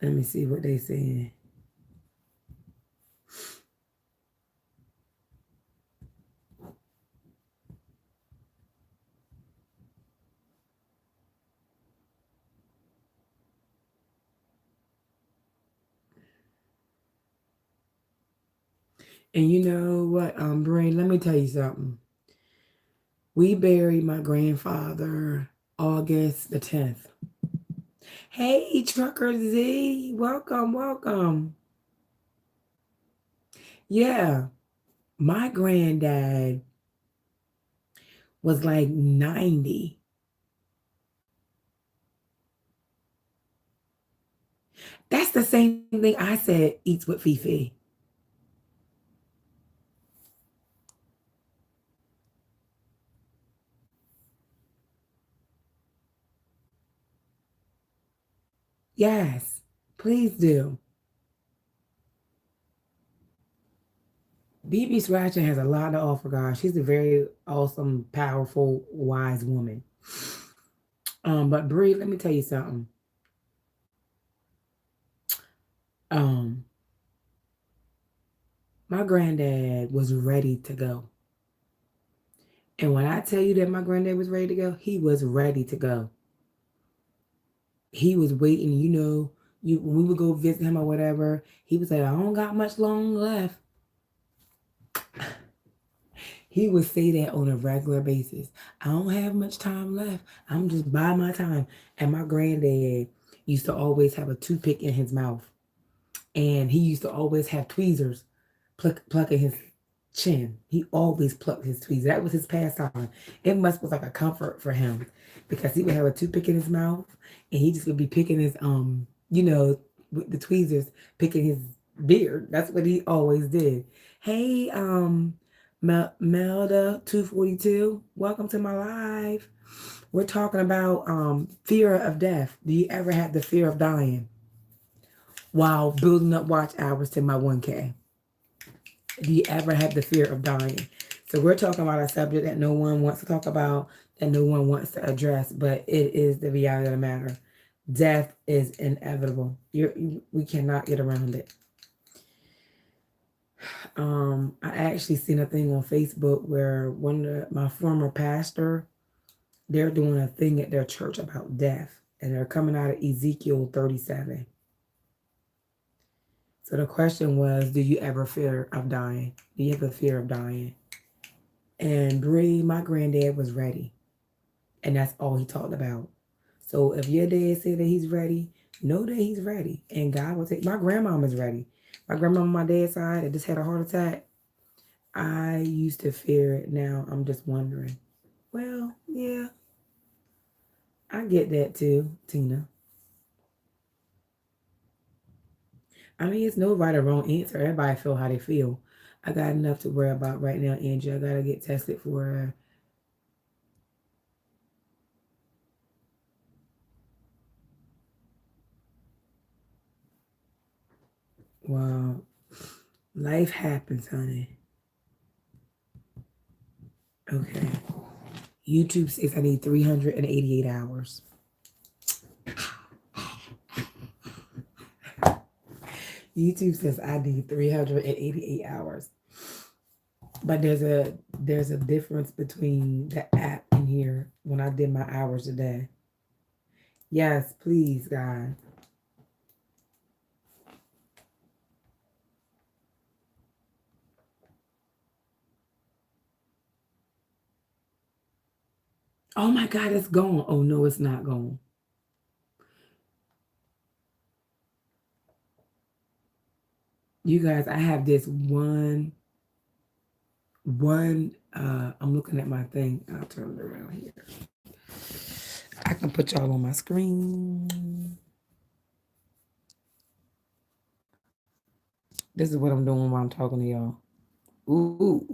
Let me see what they saying. And you know what, Brain, let me tell you something. We buried my grandfather August the 10th. Hey, Trucker Z, welcome, welcome. Yeah, my granddad was like 90. That's the same thing I said, Eats with Fifi. Yes, please do. BB Scratcher has a lot to offer, guys. She's a very awesome, powerful, wise woman. But Bree, let me tell you something. Um, my granddad was ready to go. And when I tell you that my granddad was ready to go, he was ready to go. He was waiting, when we would go visit him or whatever, he was like, I don't got much long left. He would say that on a regular basis. I don't have much time left. I'm just by my time. And my granddad used to always have a toothpick in his mouth. And he used to always have tweezers plucking his chin. He always plucked his tweezers. That was his pastime. It must was like a comfort for him because he would have a toothpick in his mouth and he just would be picking his with the tweezers, picking his beard. That's what he always did. Hey, Melda 242, welcome to my live. We're talking about fear of death. Do you ever have the fear of dying while building up watch hours to my 1K? Do you ever have the fear of dying? So we're talking about a subject that no one wants to talk about, that no one wants to address, but it is the reality of the matter. Death is inevitable. We cannot get around it. I actually seen a thing on Facebook where my former pastor, they're doing a thing at their church about death, and they're coming out of Ezekiel 37. So the question was, do you ever fear of dying? Do you have a fear of dying? And Bree, my granddad was ready. And that's all he talked about. So if your dad said that he's ready, know that he's ready. And God will take. My grandmom is ready. My grandma on my dad's side that just had a heart attack. I used to fear it. Now I'm just wondering. Well, yeah. I get that too, Tina. I mean, it's no right or wrong answer. Everybody feel how they feel. I got enough to worry about right now, Angie. I gotta get tested for wow. Life happens, honey. Okay. YouTube says I need 388 hours. YouTube says I need 388 hours. But there's a difference between the app and here when I did my hours today. Yes, please, God. Oh my God, it's gone. Oh no, it's not gone. You guys, I have this one, I'm looking at my thing. I'll turn it around here. I can put y'all on my screen. This is what I'm doing while I'm talking to y'all. Ooh.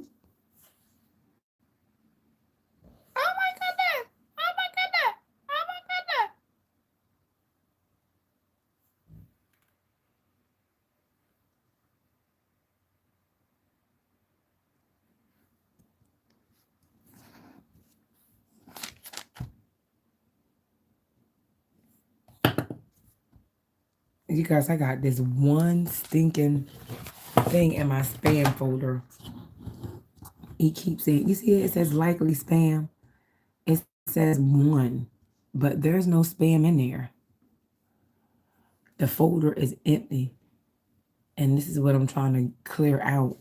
Oh my goodness. Oh my goodness. Oh my goodness. You guys, I got this one stinking thing in my spam folder. He keeps saying, you see it says likely spam. It says 1, but there's no spam in there. The folder is empty. And this is what I'm trying to clear out.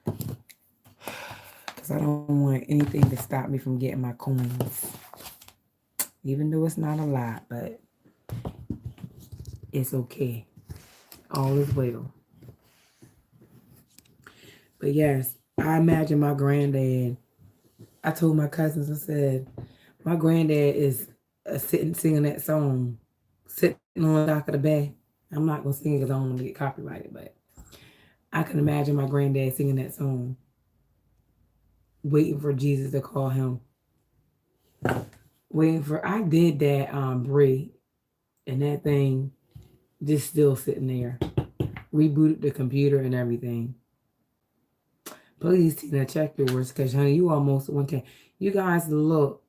Because I don't want anything to stop me from getting my coins. Even though it's not a lot, but it's okay. All is well. But yes, I imagine my granddad. I told my cousins, I said, my granddad is singing that song, sitting on the dock of the bay. I'm not going to sing it because I don't want to get copyrighted, but I can imagine my granddad singing that song, waiting for Jesus to call him. I did that, Brie, and that thing just still sitting there. Rebooted the computer and everything. Please, Tina, check yours, because, honey, you almost 1K. You guys, look.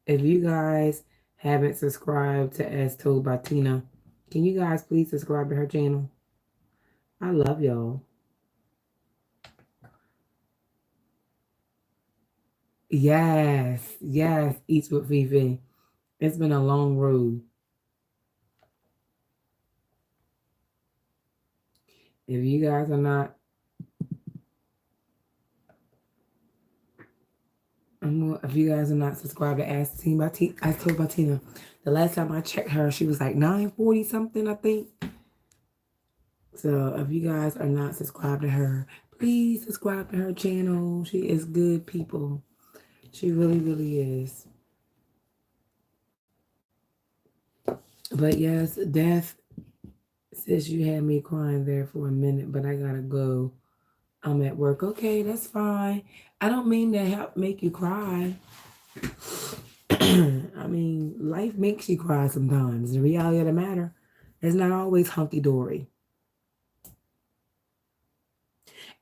If you guys haven't subscribed to As Told by Tina, can you guys please subscribe to her channel? I love y'all. Yes, yes, Eats with Fifi. It's been a long road. If you guys are not, if you guys are not subscribed to As Told by Tina, the last time I checked her, she was like 940 something, I think. So if you guys are not subscribed to her, please subscribe to her channel. She is good, people. She really, really is. But yes, Death says you had me crying there for a minute, but I gotta go. I'm at work. Okay, that's fine. I don't mean to help make you cry. I mean, life makes you cry sometimes. The reality of the matter is not always hunky dory.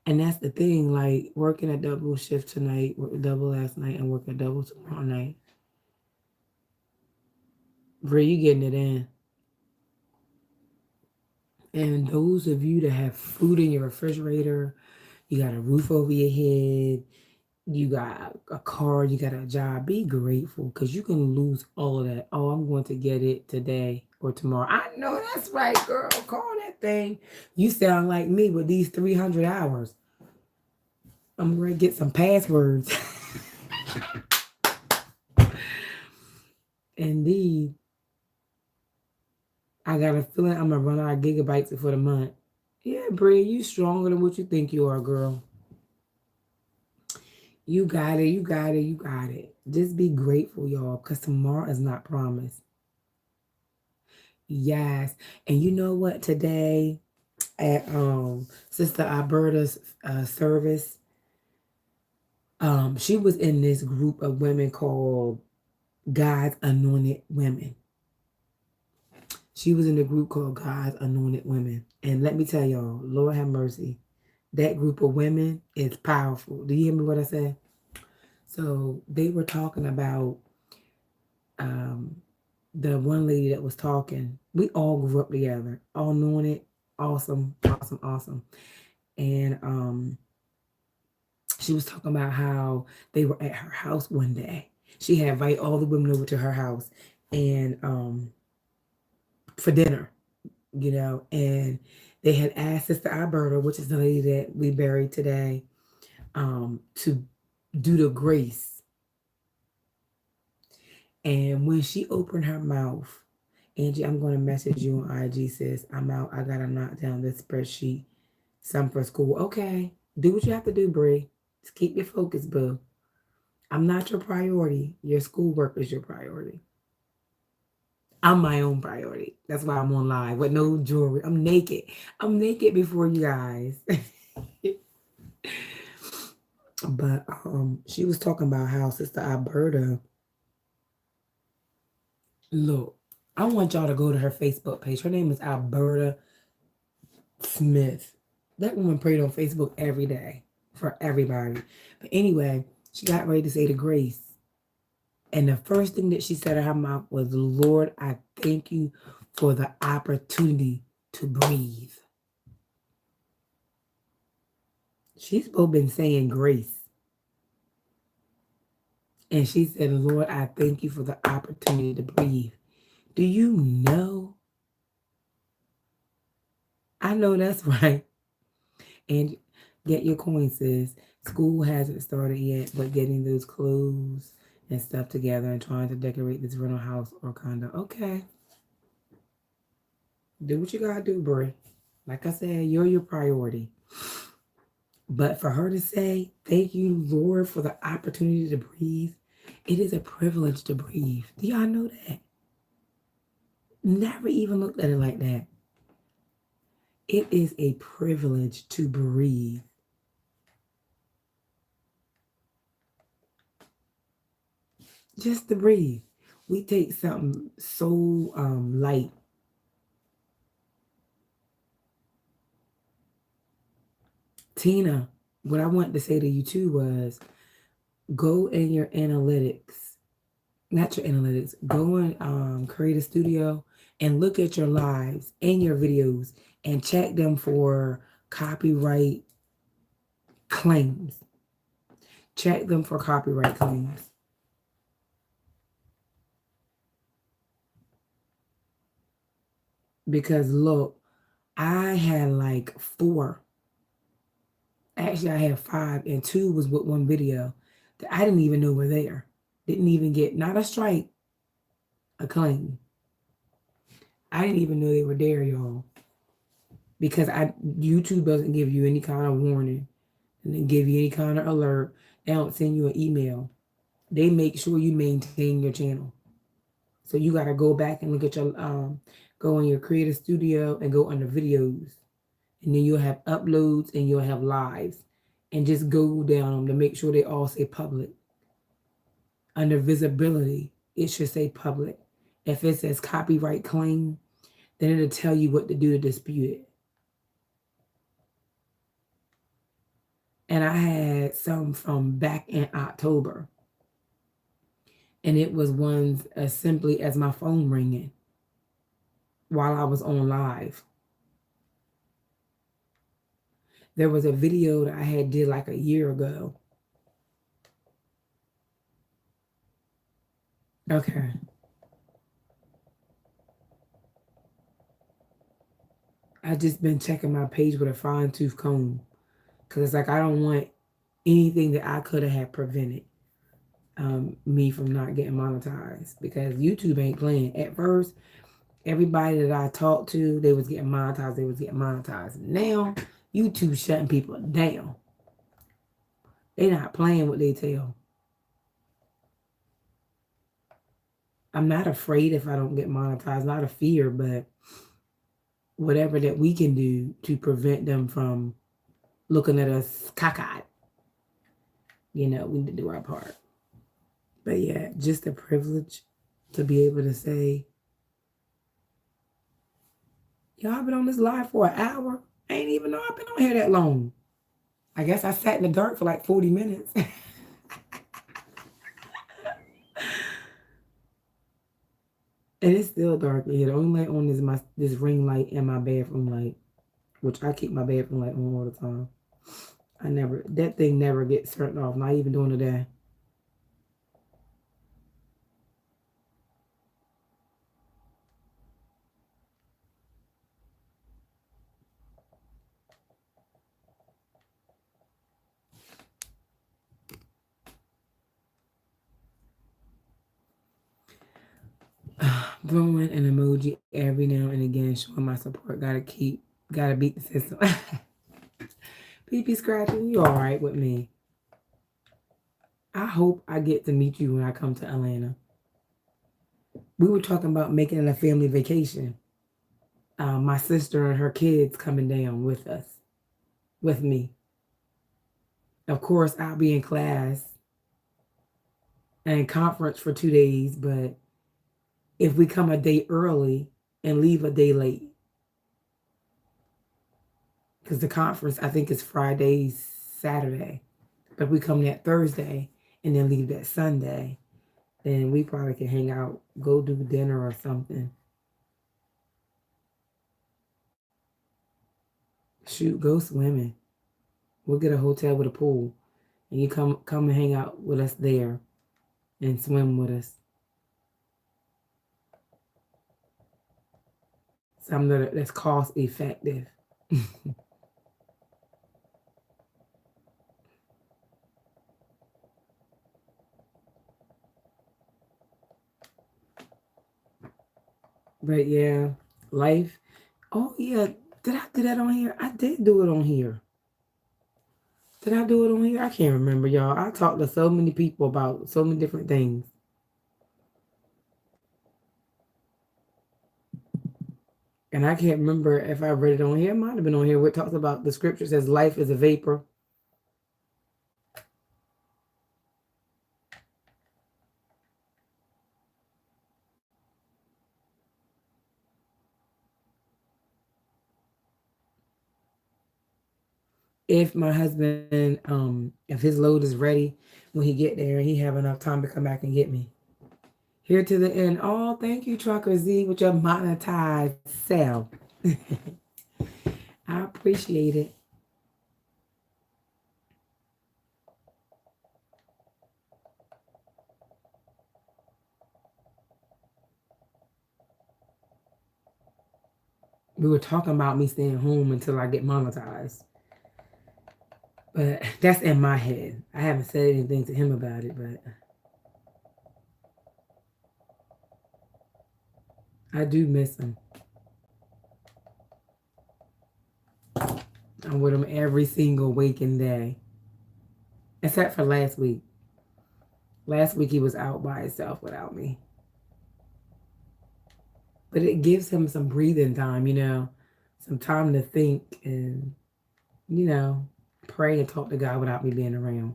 And that's the thing, like working a double shift tonight, work a double last night, and work a double tomorrow night. Bro, you getting it in. And those of you that have food in your refrigerator, you got a roof over your head, you got a car, you got a job, be grateful, because you can lose all of that. Oh, I'm going to get it today or tomorrow. I know that's right, girl. Call that thing. You sound like me with these 300 hours. I'm going to get some passwords. Indeed. I got a feeling I'm going to run out of gigabytes for the month. Yeah, Brie, you stronger than what you think you are, girl. You got it. You got it. You got it. Just be grateful, y'all, because tomorrow is not promised. Yes. And you know what? Today at Sister Alberta's service, she was in this group of women called God's Anointed Women. She was in the group called God's Anointed Women. And let me tell y'all, Lord have mercy, that group of women is powerful. Do you hear me what I said? So they were talking about the one lady that was talking. We all grew up together, all knowing it. Awesome, awesome, awesome. And she was talking about how they were at her house one day. She had invited all the women over to her house and for dinner, you know, and they had asked Sister Alberta, which is the lady that we buried today, to do the grace. And when she opened her mouth, Angie, I'm going to message you on IG, sis. I'm out. I got to knock down this spreadsheet. Some for school. Okay. Do what you have to do, Brie. Just keep your focus, boo. I'm not your priority. Your schoolwork is your priority. I'm my own priority. That's why I'm on live with no jewelry. I'm naked. I'm naked before you guys. But she was talking about how Sister Alberta, look, I want y'all to go to her Facebook page. Her name is Alberta Smith. That woman prayed on Facebook every day for everybody. But anyway, she got ready to say the grace. And the first thing that she said out of her mouth was, Lord, I thank you for the opportunity to breathe. She's both been saying grace. And she said, Lord, I thank you for the opportunity to breathe. Do you know? I know that's right. And get your coin, sis. School hasn't started yet, but getting those clothes and stuff together and trying to decorate this rental house or condo. Okay. Do what you gotta do, Brie. Like I said, you're your priority. But for her to say, thank you, Lord, for the opportunity to breathe, it is a privilege to breathe. Do y'all know that? Never even looked at it like that. It is a privilege to breathe. Just to breathe. We take something so light. Tina, what I wanted to say to you too was go in your analytics, not your analytics, go in Create a Studio and look at your lives and your videos and check them for copyright claims. Check them for copyright claims. Because look, I had like 4. Actually, I had 5, and 2 was with one video that I didn't even know were there. Didn't even get, not a strike, a claim. I didn't even know they were there, y'all. Because YouTube doesn't give you any kind of warning. And they give you any kind of alert. They don't send you an email. They make sure you maintain your channel. So you got to go back and look at your, go in your Create a Studio and go under videos. And then you'll have uploads and you'll have lives. And just go down them to make sure they all say public. Under visibility, it should say public. If it says copyright claim, then it'll tell you what to do to dispute it. And I had some from back in October. And it was ones as simply as my phone ringing while I was on live. There was a video that I had did like a year ago. Okay. I just been checking my page with a fine tooth comb. Because it's like I don't want anything that I could have had prevented me from not getting monetized. Because YouTube ain't playing. At first, everybody that I talked to, they was getting monetized. They was getting monetized. Now, YouTube shutting people down. They not playing what they tell. I'm not afraid if I don't get monetized. Not a fear, but whatever that we can do to prevent them from looking at us cockeyed. You know, we need to do our part. But yeah, just a privilege to be able to say, y'all, I've been on this live for an hour. I ain't even know I've been on here that long. I guess I sat in the dark for like 40 minutes. And it's still dark in here. The only light on is this ring light and my bathroom light, which I keep my bathroom light on all the time. That thing never gets turned off, not even during the day. Throwing an emoji every now and again, showing my support. Gotta beat the system. Pee scratching, you all right with me? I hope I get to meet you when I come to Atlanta. We were talking about making it a family vacation. My sister and her kids coming down with us, with me. Of course, I'll be in class and conference for 2 days, but if we come a day early and leave a day late, because the conference, I think, is Friday, Saturday, but we come that Thursday and then leave that Sunday, then we probably can hang out, go do dinner or something. Shoot, go swimming. We'll get a hotel with a pool, and you come and hang out with us there and swim with us. Something that's cost effective. But yeah, life. Oh yeah, did I do that on here? I did do it on here. Did I do it on here? I can't remember, y'all. I talked to so many people about so many different things. And I can't remember if I read it on here. It might have been on here where it talks about the scripture says life is a vapor. if my husband, if his load is ready when he get there and he have enough time to come back and get me. Here to the end. Oh, thank you, Trucker Z, with your monetized self. I appreciate it. We were talking about me staying home until I get monetized. But that's in my head. I haven't said anything to him about it, but I do miss him. I'm with him every single waking day. Except for last week. Last week he was out by himself without me. But it gives him some breathing time, some time to think and, pray and talk to God without me being around.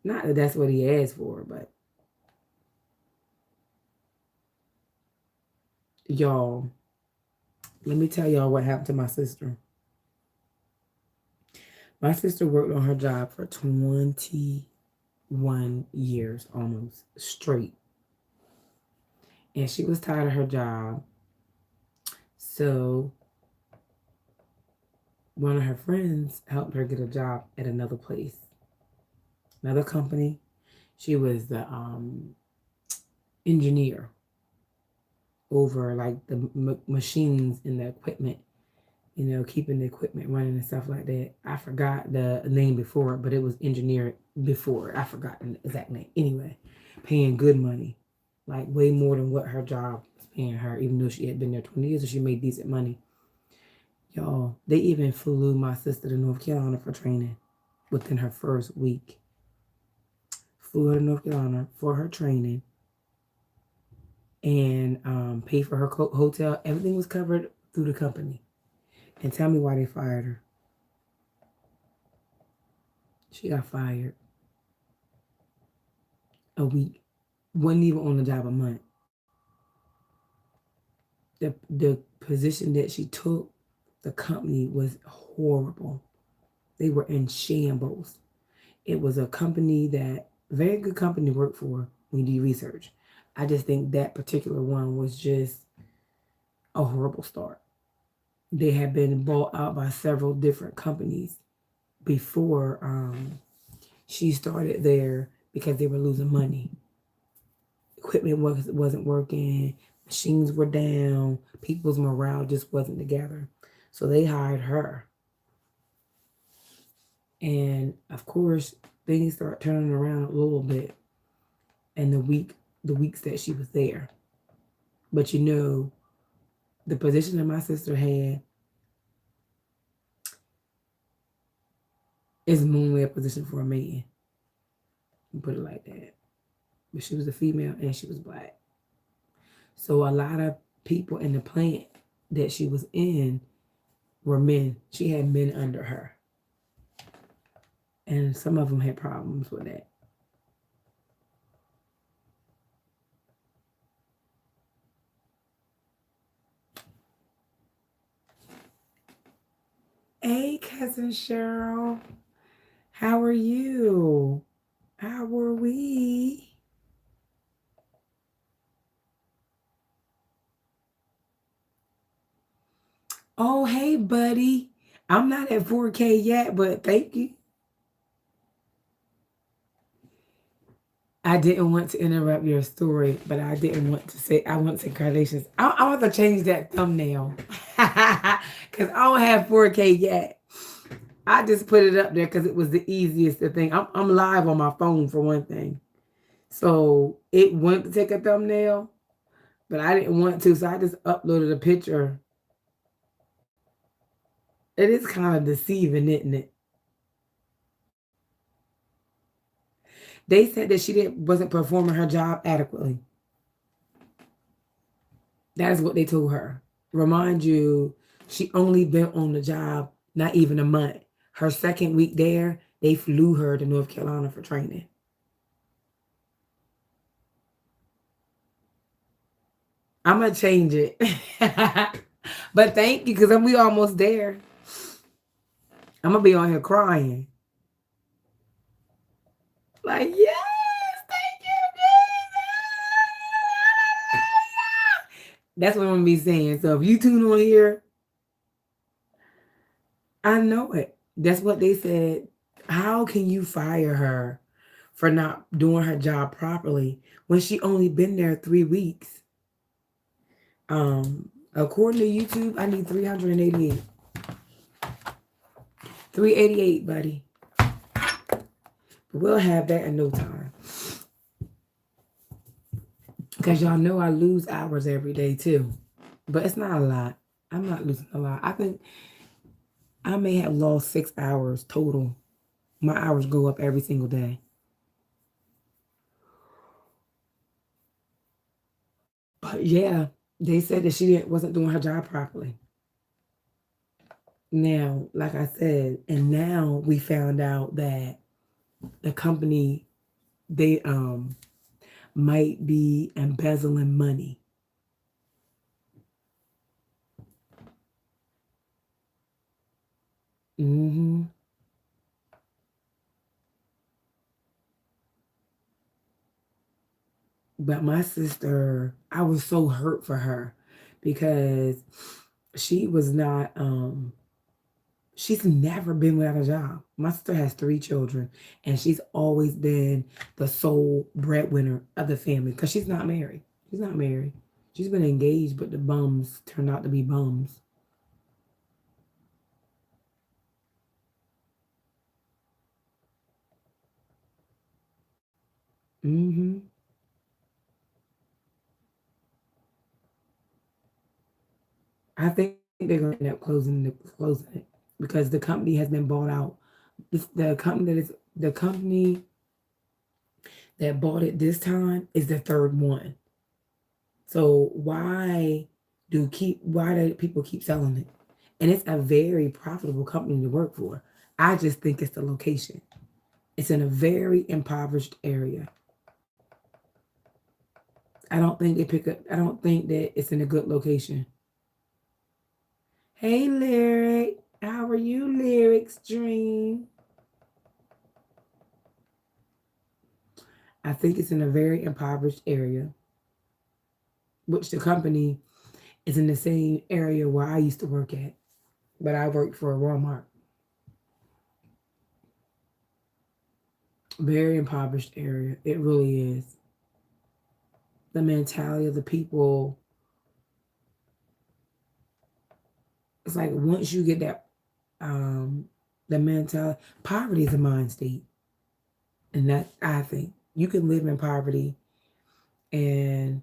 Not that that's what he asked for, but y'all, let me tell y'all what happened to my sister. My sister worked on her job for 21 years almost straight. And she was tired of her job. So one of her friends helped her get a job at another place, another company. She was the engineer over like the machines and the equipment, keeping the equipment running and stuff like that. I forgot the name before it, but it was engineer before. I forgot the exact name. Anyway, paying good money, like way more than what her job was paying her, even though she had been there 20 years, so she made decent money. Y'all, they even flew my sister to North Carolina for training within her first week. Flew her to North Carolina for her training and paid for her hotel. Everything was covered through the company. And tell me why they fired her. She got fired a week. Wasn't even on the job a month. The position that she took, the company was horrible. They were in shambles. It was a company that, very good company to work for when you do research. I just think that particular one was just a horrible start. They had been bought out by several different companies before she started there because they were losing money. Equipment wasn't working, machines were down, people's morale just wasn't together. So they hired her. And of course, things start turning around a little bit in the weeks that she was there. But the position that my sister had is normally a position for a man. Put it like that. But she was a female and she was black. So a lot of people in the plant that she was in were men. She had men under her. And some of them had problems with that. Hey, cousin Cheryl. How are you? How were we? Oh, hey, buddy. I'm not at 4K yet, but thank you. I didn't want to interrupt your story, but I didn't want to say, I want to say congratulations. I want to change that thumbnail because I don't have 4K yet. I just put it up there because it was the easiest thing. I'm live on my phone for one thing. So it wanted to take a thumbnail, but I didn't want to. So I just uploaded a picture. It is kind of deceiving, isn't it? They said that she wasn't performing her job adequately. That is what they told her. Remind you, she only been on the job not even a month. Her second week there, they flew her to North Carolina for training. I'm going to change it. But thank you, because we almost there. I'm gonna be on here crying. Like, yes, thank you, Jesus. That's what I'm gonna be saying. So if you tune on here, I know it. That's what they said. How can you fire her for not doing her job properly when she only been there 3 weeks? According to YouTube, I need 388. 388, buddy. We'll have that in no time. Because y'all know I lose hours every day too. But it's not a lot. I'm not losing a lot. I think I may have lost 6 hours total. My hours go up every single day. But yeah, they said that she wasn't doing her job properly. Now, like I said, and now we found out that the company, they might be embezzling money. Mm-hmm. But my sister, I was so hurt for her because she was not she's never been without a job. My sister has 3 children and she's always been the sole breadwinner of the family because she's not married. She's not married. She's been engaged, but the bums turned out to be bums. Mm-hmm. I think they're going to end up closing it because the company has been bought out. The company that bought it this time is the third one. So why do people keep selling it? And it's a very profitable company to work for. I just think it's the location. It's in a very impoverished area. I don't think that it's in a good location. Hey Lyric, how are you, Lyrics Dream? I think it's in a very impoverished area, which the company is in the same area where I used to work at, but I worked for a Walmart. Very impoverished area. It really is. The mentality of the people, it's like once you get that, the mentality, poverty is a mind state. And that, I think, you can live in poverty and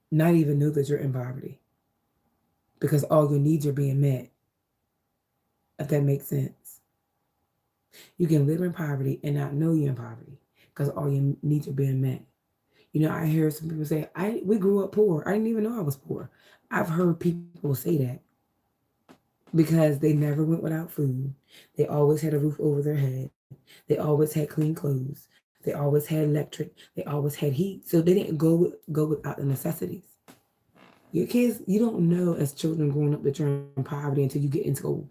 not even know that you're in poverty because all your needs are being met, if that makes sense. You can live in poverty and not know you're in poverty because all your needs are being met. You know, I hear some people say, we grew up poor. I didn't even know I was poor. I've heard people say that because they never went without food. They always had a roof over their head. They always had clean clothes. They always had electric. They always had heat. So they didn't go without the necessities. Your kids, you don't know as children growing up that you're in poverty until you get in school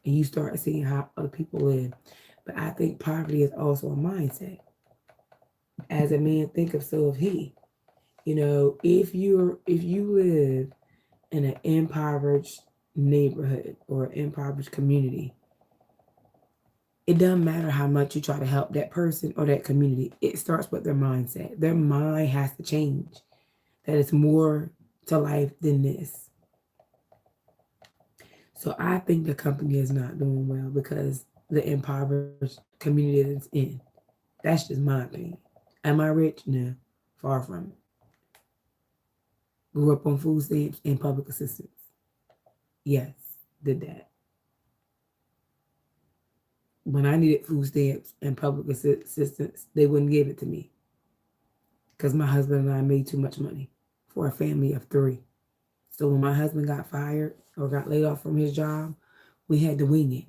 and you start seeing how other people live. But I think poverty is also a mindset. As a man thinketh, so of he. You know, if you live in an impoverished neighborhood or impoverished community, it doesn't matter how much you try to help that person or that community. It starts with their mindset. Their mind has to change. That it's more to life than this. So I think the company is not doing well because the impoverished community that it's in. That's just my opinion. Am I rich? No, far from it. Grew up on food stamps and public assistance. Yes, did that. When I needed food stamps and public assistance, they wouldn't give it to me because my husband and I made too much money for a family of 3. So when my husband got fired or got laid off from his job, we had to wing it.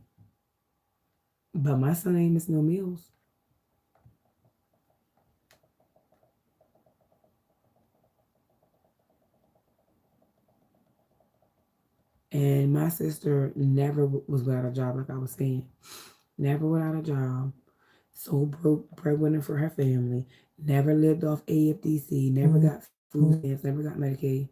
But my son ain't missing no meals. And my sister never was without a job, like I was saying. Never without a job. So broke breadwinner for her family. Never lived off AFDC. Never got food stamps. Never got Medicaid.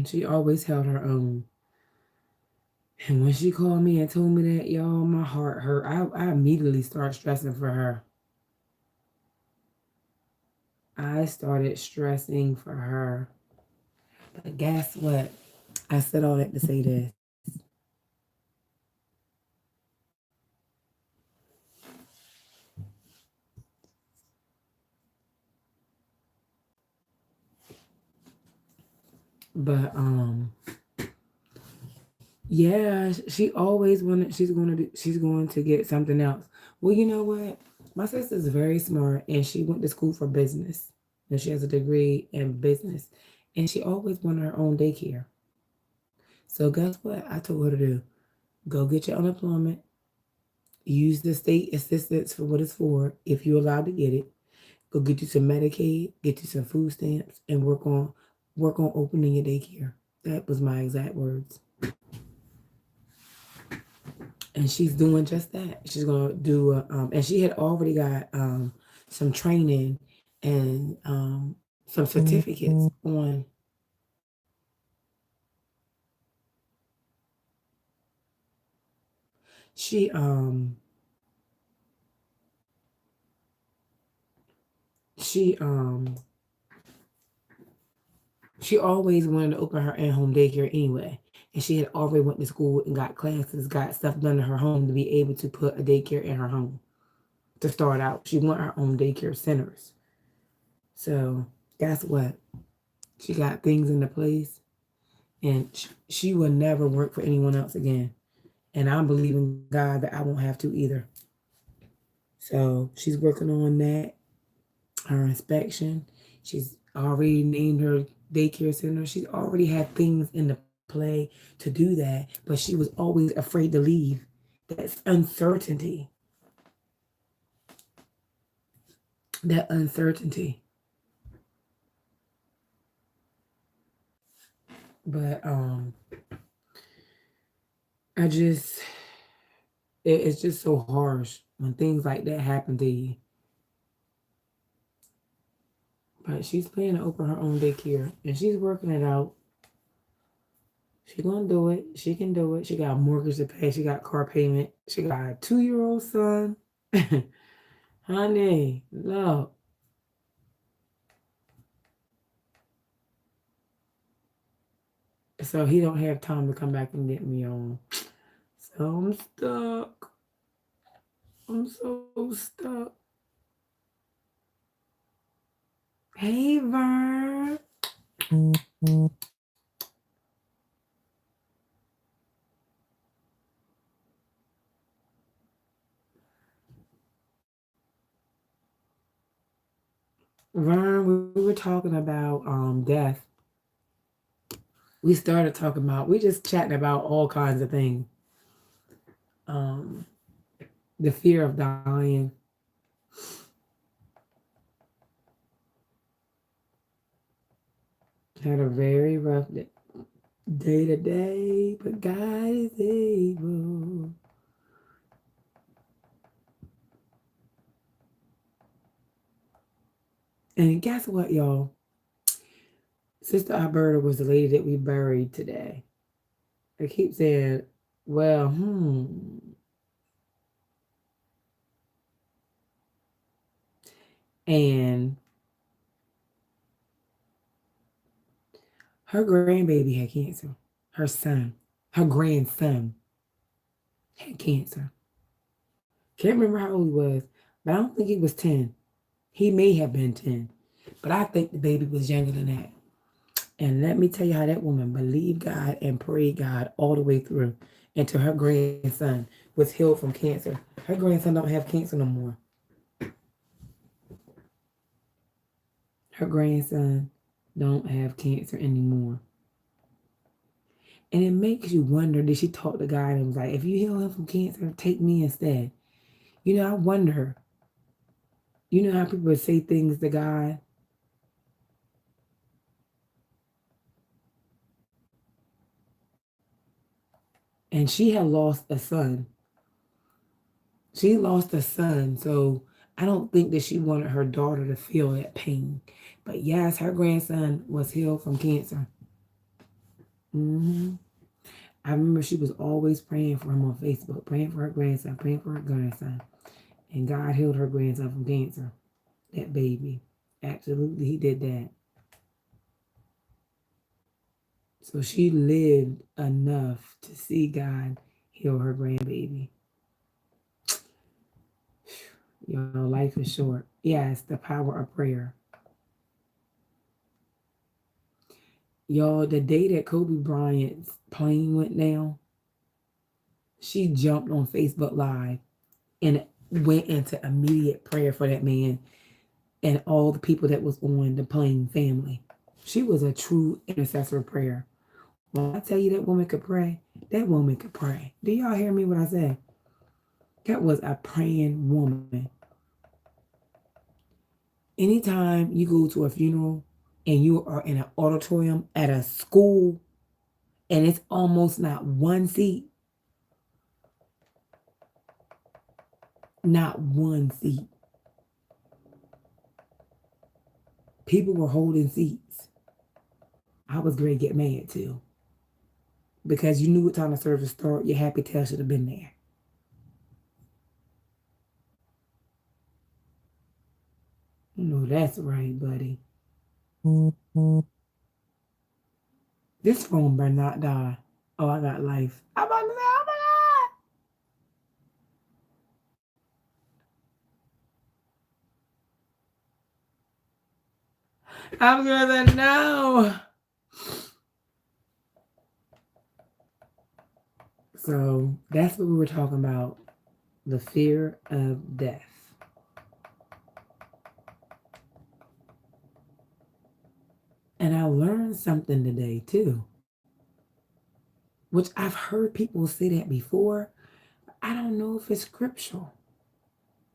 She always held her own. And when she called me and told me that, y'all, my heart hurt. I immediately started stressing for her. I started stressing for her. But guess what? I said all that to say this. But yeah, she always wanted she's going to get something else. Well, you know what? My sister's very smart and she went to school for business. And she has a degree in business. And she always wanted her own daycare. So guess what I told her to do? Go get your unemployment, use the state assistance for what it's for, if you're allowed to get it. Go get you some Medicaid, get you some food stamps, and work on opening your daycare. That was my exact words. And she's doing just that. She's gonna do, and she had already got some training and some certificates on. She she she always wanted to open her in-home daycare anyway, and she had already went to school and got classes, got stuff done in her home to be able to put a daycare in her home. To start out, she want her own daycare centers. So guess what? She got things into place, and she will never work for anyone else again. And I'm believing God that I won't have to either. So she's working on that, her inspection. She's already named her daycare center. She's already had things in the play to do that, but she was always afraid to leave. That's uncertainty. That uncertainty. But I just it's just so harsh when things like that happen to you. But she's planning to open her own daycare and she's working it out. She gonna do it. She can do it. She got a mortgage to pay. She got car payment. She got a 2-year-old son. Honey, love. So he don't have time to come back and get me on. So I'm stuck. I'm so stuck. Hey, Vern. Vern, we were talking about death. We started talking about, we just chatting about all kinds of things. Um, the fear of dying. Had a very rough day today, but God is able. And guess what, y'all? Sister Alberta was the lady that we buried today. I keep saying, well, And her grandbaby had cancer. Her son, her grandson had cancer. Can't remember how old he was, but I don't think he was 10. He may have been 10, but I think the baby was younger than that. And let me tell you how that woman believed God and prayed God all the way through until her grandson was healed from cancer. Her grandson don't have cancer no more. Her grandson don't have cancer anymore. And it makes you wonder, did she talk to God and was like, if you heal him from cancer, take me instead? I wonder. How people would say things to God? And she had lost a son. She lost a son, so I don't think that she wanted her daughter to feel that pain. But yes, her grandson was healed from cancer. hmm I remember she was always praying for him on Facebook, praying for her grandson, praying for her grandson. And God healed her grandson from cancer, that baby. Absolutely, he did that. So she lived enough to see God heal her grandbaby. Life is short. Yes, the power of prayer. Y'all, the day that Kobe Bryant's plane went down, she jumped on Facebook Live and went into immediate prayer for that man and all the people that was on the plane family. She was a true intercessor of prayer. When I tell you that woman could pray, that woman could pray. Do y'all hear me when I say? That was a praying woman. Anytime you go to a funeral and you are in an auditorium at a school and it's almost not one seat, not one seat. People were holding seats. I was going to get mad too. Because you knew what time the service started. Your happy tail should have been there. That's right, buddy. This phone better not die. Oh, I got life. I'm about to say, oh my God. I'm going to say no. So that's what we were talking about. The fear of death. And I learned something today too, which I've heard people say that before. I don't know if it's scriptural.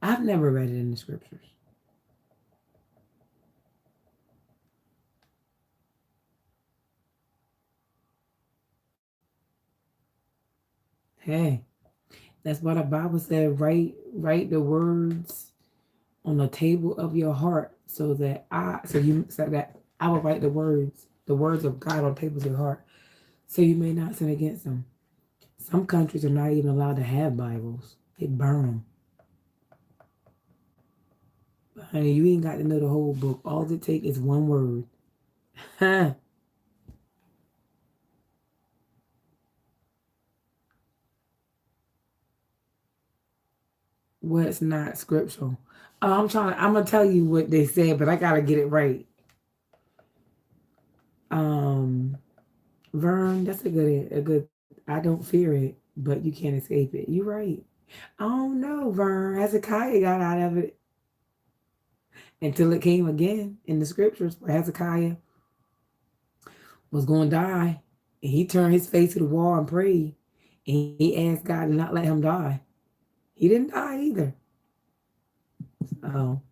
I've never read it in the scriptures. Hey, that's what the Bible said. Write the words on the table of your heart, so that I will write the words of God on tables of your heart, so you may not sin against them. Some countries are not even allowed to have Bibles. They burn them. But honey, you ain't got to know the whole book. All it takes is one word. What's not scriptural? I'm gonna tell you what they said, but I gotta get it right. Um, Vern, that's a good. I don't fear it, but you can't escape it. You're right. I don't know, Vern. Hezekiah got out of it until it came again in the scriptures where Hezekiah was going to die, and he turned his face to the wall and prayed, and he asked God to not let him die. He didn't die either. So,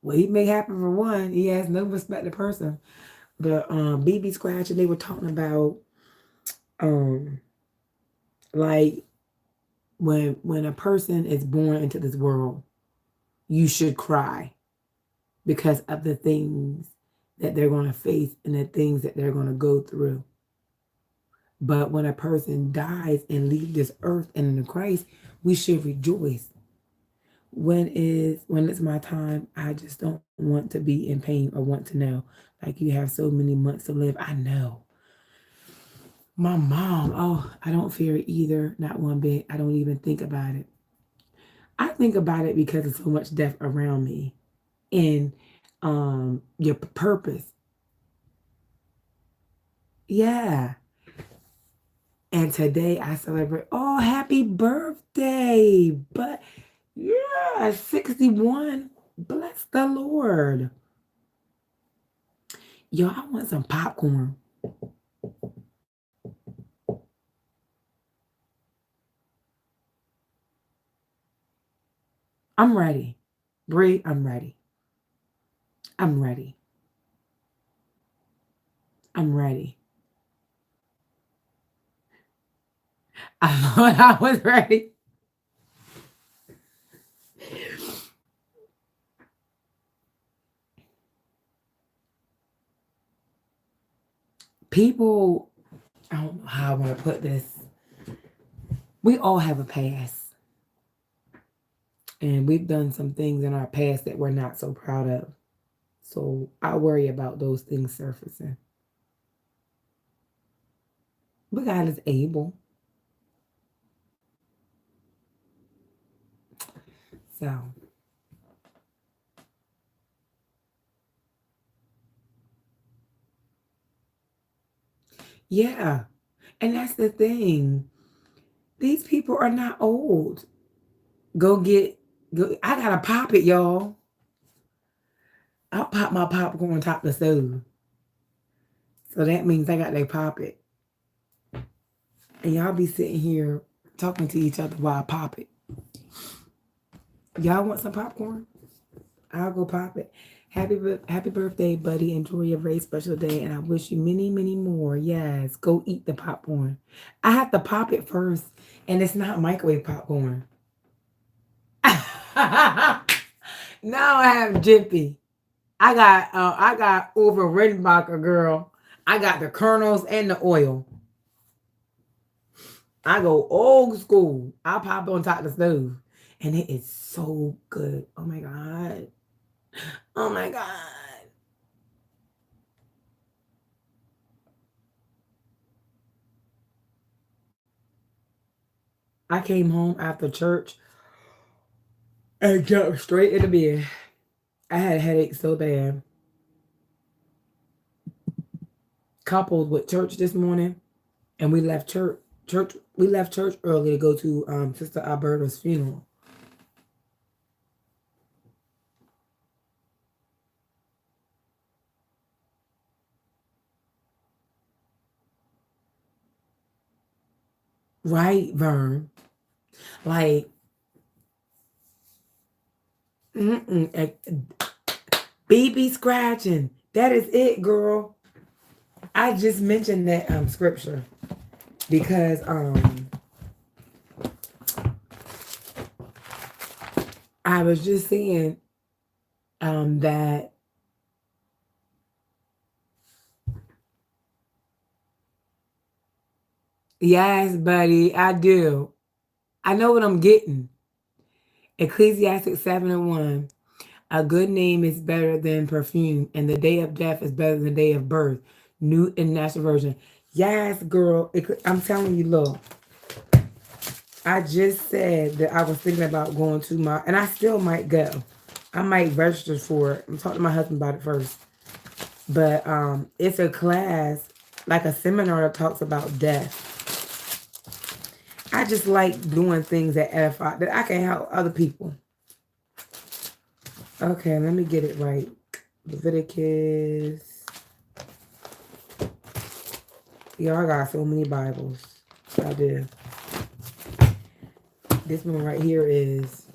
well, he may happen for one. He has no respect to person. The BB Scratch, and they were talking about um like when a person is born into this world, you should cry because of the things that they're going to face and the things that they're going to go through. But when a person dies and leaves this earth and in Christ, we should rejoice. When it's my time, I just don't want to be in pain or want to know. Like, you have so many months to live. I know. My mom, oh, I don't fear it either. Not one bit. I don't even think about it. I think about it because of so much death around me and your purpose. Yeah. And today I celebrate, oh, happy birthday. But yeah, 61. Bless the Lord. Yo, I want some popcorn. I'm ready. Bree, I'm ready. I'm ready. I'm ready. I thought I was ready. People, I don't know how I want to put this. We all have a past. And we've done some things in our past that we're not so proud of. So I worry about those things surfacing. But God is able. So, yeah. And that's the thing. These people are not old. Go. I gotta pop it, y'all. I'll pop my popcorn top the stove. So that means I got to pop it. And y'all be sitting here talking to each other while I pop it. Y'all want some popcorn? I'll go pop it. Happy birthday, buddy. Enjoy your very special day. And I wish you many, many more. Yes, go eat the popcorn. I have to pop it first. And it's not microwave popcorn. Now I have Jiffy. I got over Redenbacher, girl. I got the kernels and the oil. I go old school. I pop on top of the stove. And it is so good. Oh my God. Oh my God. I came home after church and jumped straight into bed. I had a headache so bad. Coupled with church this morning, and we left church. We left church early to go to Sister Alberta's funeral. Right, Vern? Like, BB scratching. That is it, girl. I just mentioned that scripture because I was just saying that yes, buddy, I do. I know what I'm getting. Ecclesiastes 7:1. A good name is better than perfume, and the day of death is better than the day of birth. New International Version. Yes, girl. I'm telling you, look. I just said that I was thinking about going to and I still might go. I might register for it. I'm talking to my husband about it first. But it's a class, like a seminar that talks about death. I just like doing things that edify, that I can help other people. Okay, let me get it right. Leviticus. Y'all got so many Bibles. I do. This one right here is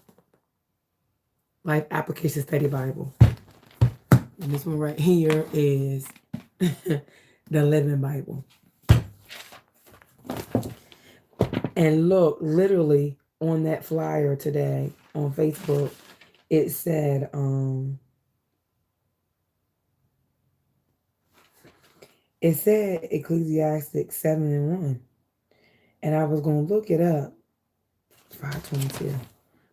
Life Application Study Bible. And this one right here is the Living Bible. And look, literally on that flyer today on Facebook, it said, Ecclesiastes 7:1. And I was going to look it up, 5:22,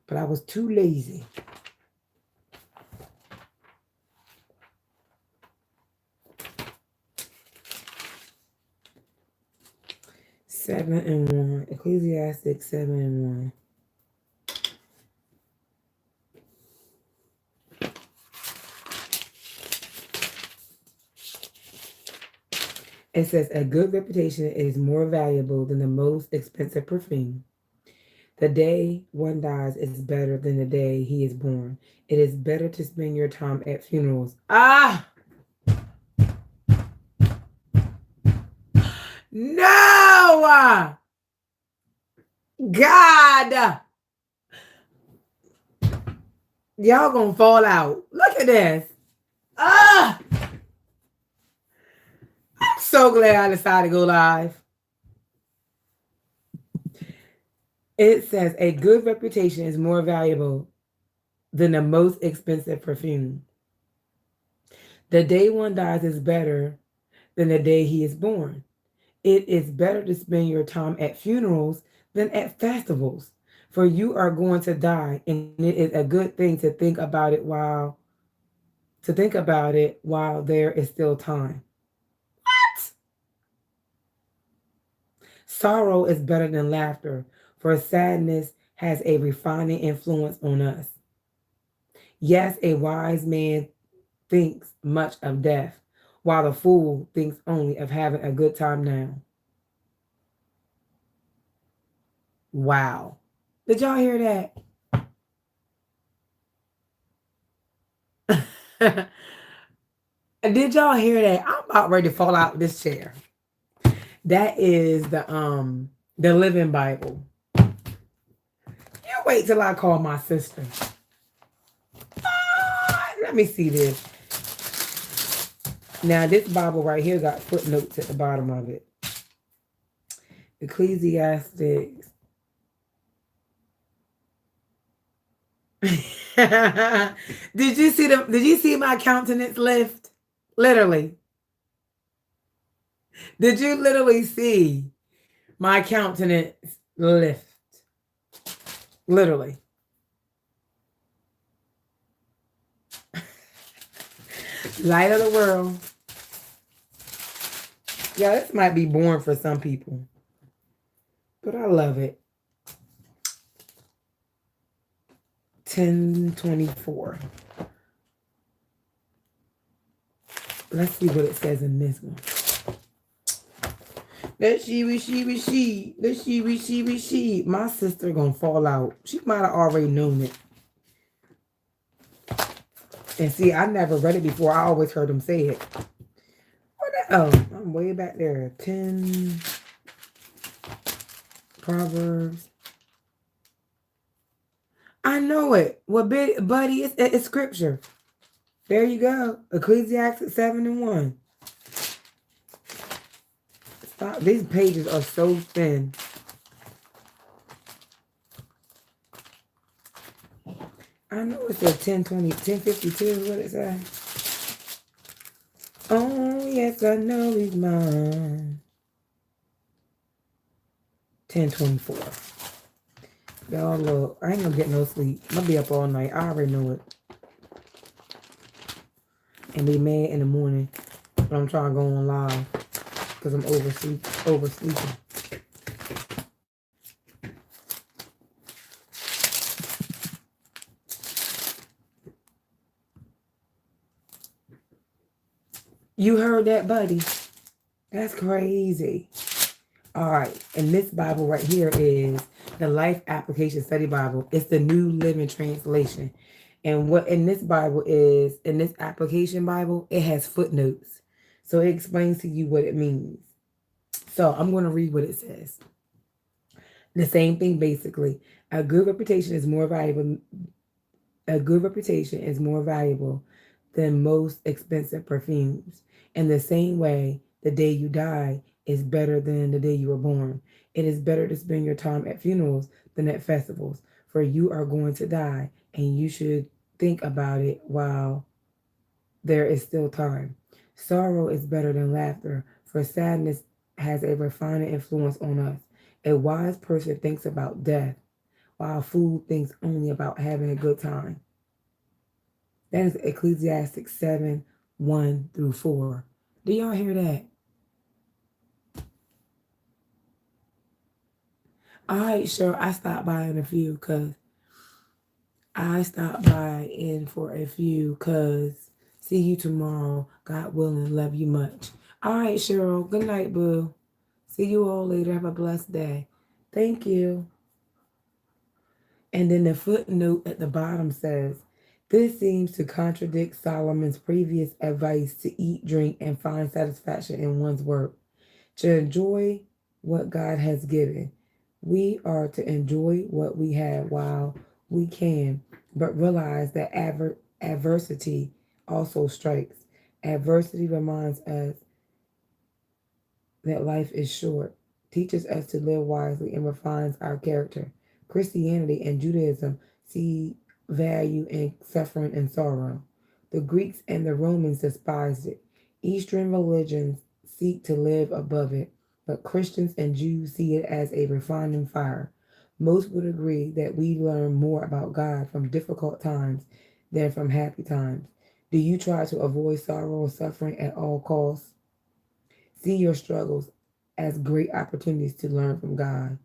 but I was too lazy. Seven and one. Ecclesiastes 7:1. It says, a good reputation is more valuable than the most expensive perfume. The day one dies is better than the day he is born. It is better to spend your time at funerals. Ah! No! God! Y'all gonna fall out. Look at this. Ah! I'm so glad I decided to go live. It says a good reputation is more valuable than the most expensive perfume. The day one dies is better than the day he is born. It is better to spend your time at funerals than at festivals, for you are going to die, and it is a good thing to think about it while there is still time. What? Sorrow is better than laughter, for sadness has a refining influence on us. Yes, a wise man thinks much of death, while the fool thinks only of having a good time now. Wow. Did y'all hear that? Did y'all hear that? I'm about ready to fall out of this chair. That is the Living Bible. You wait till I call my sister. Let me see this. Now this Bible right here got footnotes at the bottom of it. Ecclesiastes. Did you see my countenance lift? Literally. Did you literally see my countenance lift? Literally. Light of the world. Yeah, this might be boring for some people, but I love it. 10:24. Let's see what it says in this one. That she. My sister gonna fall out. She might have already known it. And see, I never read it before. I always heard them say it. Oh, I'm way back there. 10 Proverbs. I know it. Well, buddy, it's scripture. There you go. Ecclesiastes 7:1. Stop. These pages are so thin. I know it says 10:52. What it say? Oh, yes, I know he's mine. 10:24. Y'all look, I ain't gonna get no sleep. I'm gonna be up all night. I already know it. And be mad in the morning when I'm trying to go on live because I'm oversleeping. You heard that, buddy? That's crazy. All right, and this Bible right here is the Life Application Study Bible. It's the New Living Translation. And what in this Bible is, in this application Bible, it has footnotes. So it explains to you what it means. So I'm going to read what it says. The same thing basically. A good reputation is more valuable. A good reputation is more valuable than most expensive perfumes. In the same way, the day you die is better than the day you were born. It is better to spend your time at funerals than at festivals, for you are going to die, and you should think about it while there is still time. Sorrow is better than laughter, for sadness has a refining influence on us. A wise person thinks about death, while a fool thinks only about having a good time. That is Ecclesiastes 7:1-4. Do y'all hear that? All right, sure. I stopped by in a few because see you tomorrow. God willing, love you much. All right, Cheryl. Good night, boo. See you all later. Have a blessed day. Thank you. And then the footnote at the bottom says, this seems to contradict Solomon's previous advice to eat, drink, and find satisfaction in one's work. To enjoy what God has given, we are to enjoy what we have while We can, but realize that adversity also strikes. Adversity reminds us that life is short, teaches us to live wisely, and refines our character. Christianity and Judaism see value in suffering and sorrow. The Greeks and the Romans despised it. Eastern religions seek to live above it, but Christians and Jews see it as a refining fire. Most would agree that we learn more about God from difficult times than from happy times. Do you try to avoid sorrow or suffering at all costs? See your struggles as great opportunities to learn from God.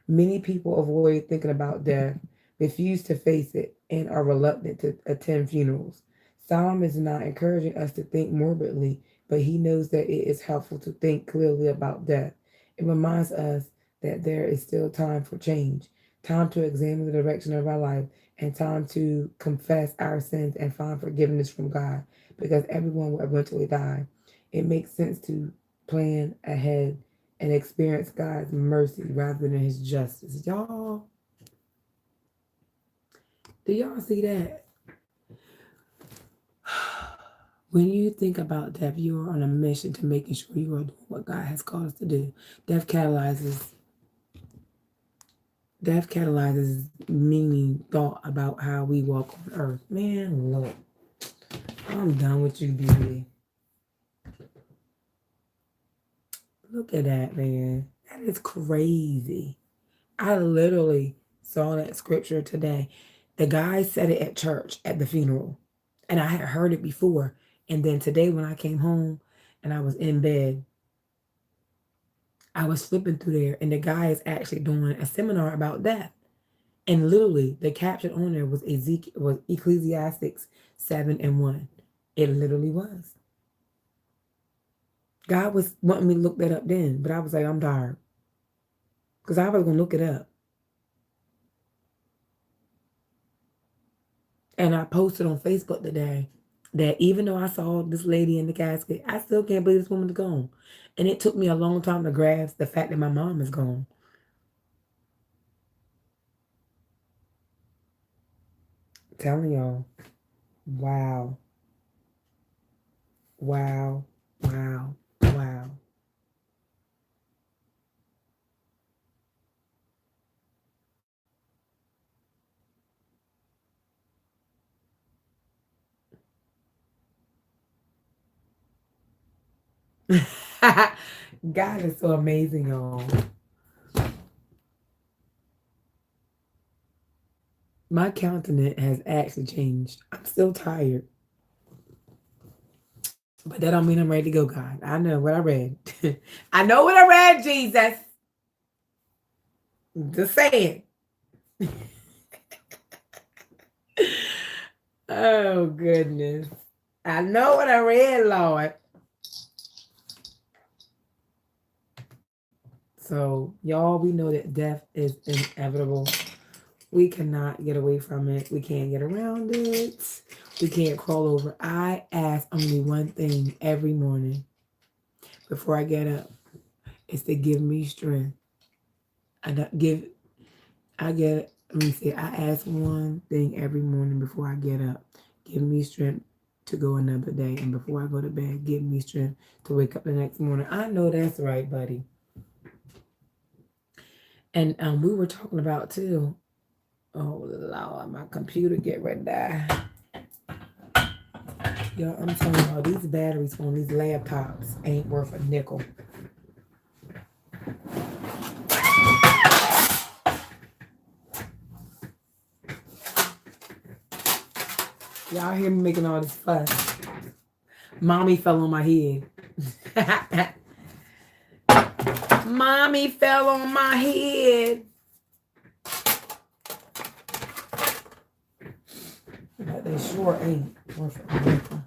Many people avoid thinking about death, refuse to face it, and are reluctant to attend funerals. Solomon is not encouraging us to think morbidly, but he knows that it is helpful to think clearly about death. It reminds us that there is still time for change, time to examine the direction of our life, and time to confess our sins and find forgiveness from God, because everyone will eventually die. It makes sense to plan ahead and experience God's mercy rather than his justice. Y'all, do y'all see that? When you think about death, you are on a mission to making sure you are doing what God has called us to do. Death catalyzes meaning, thought about how we walk on earth. Man, look, I'm done with you, beauty. Look at that, man. That is crazy. I literally saw that scripture today. The guy said it at church at the funeral, and I had heard it before. And then today, when I came home and I was in bed, I was flipping through there, and the guy is actually doing a seminar about death. And literally, the caption on there was Ecclesiastics 7:1. It literally was. God was wanting me to look that up then, but I was like, I'm tired, because I was gonna look it up. And I posted on Facebook today that even though I saw this lady in the casket, I still can't believe this woman is gone. And it took me a long time to grasp the fact that my mom is gone. I'm telling y'all, wow, wow, wow, wow. God is so amazing, y'all. My countenance has actually changed. I'm still tired, but that don't mean I'm ready to go, God. I know what I read. I know what I read, Jesus. Just saying. Oh, goodness. I know what I read, Lord. So, y'all, we know that death is inevitable. We cannot get away from it. We can't get around it. We can't crawl over. I ask only one thing every morning before I get up. Is to give me strength. I don't give I get let me see, I ask one thing every morning before I get up. Give me strength to go another day. And before I go to bed, give me strength to wake up the next morning. I know that's right, buddy. And we were talking about too. Oh Lord, my computer get ready to die. Yo, I'm telling y'all, these batteries on these laptops ain't worth a nickel. Y'all hear me making all this fuss. Mommy fell on my head. Mommy fell on my head. But they sure ain't worth a nickel.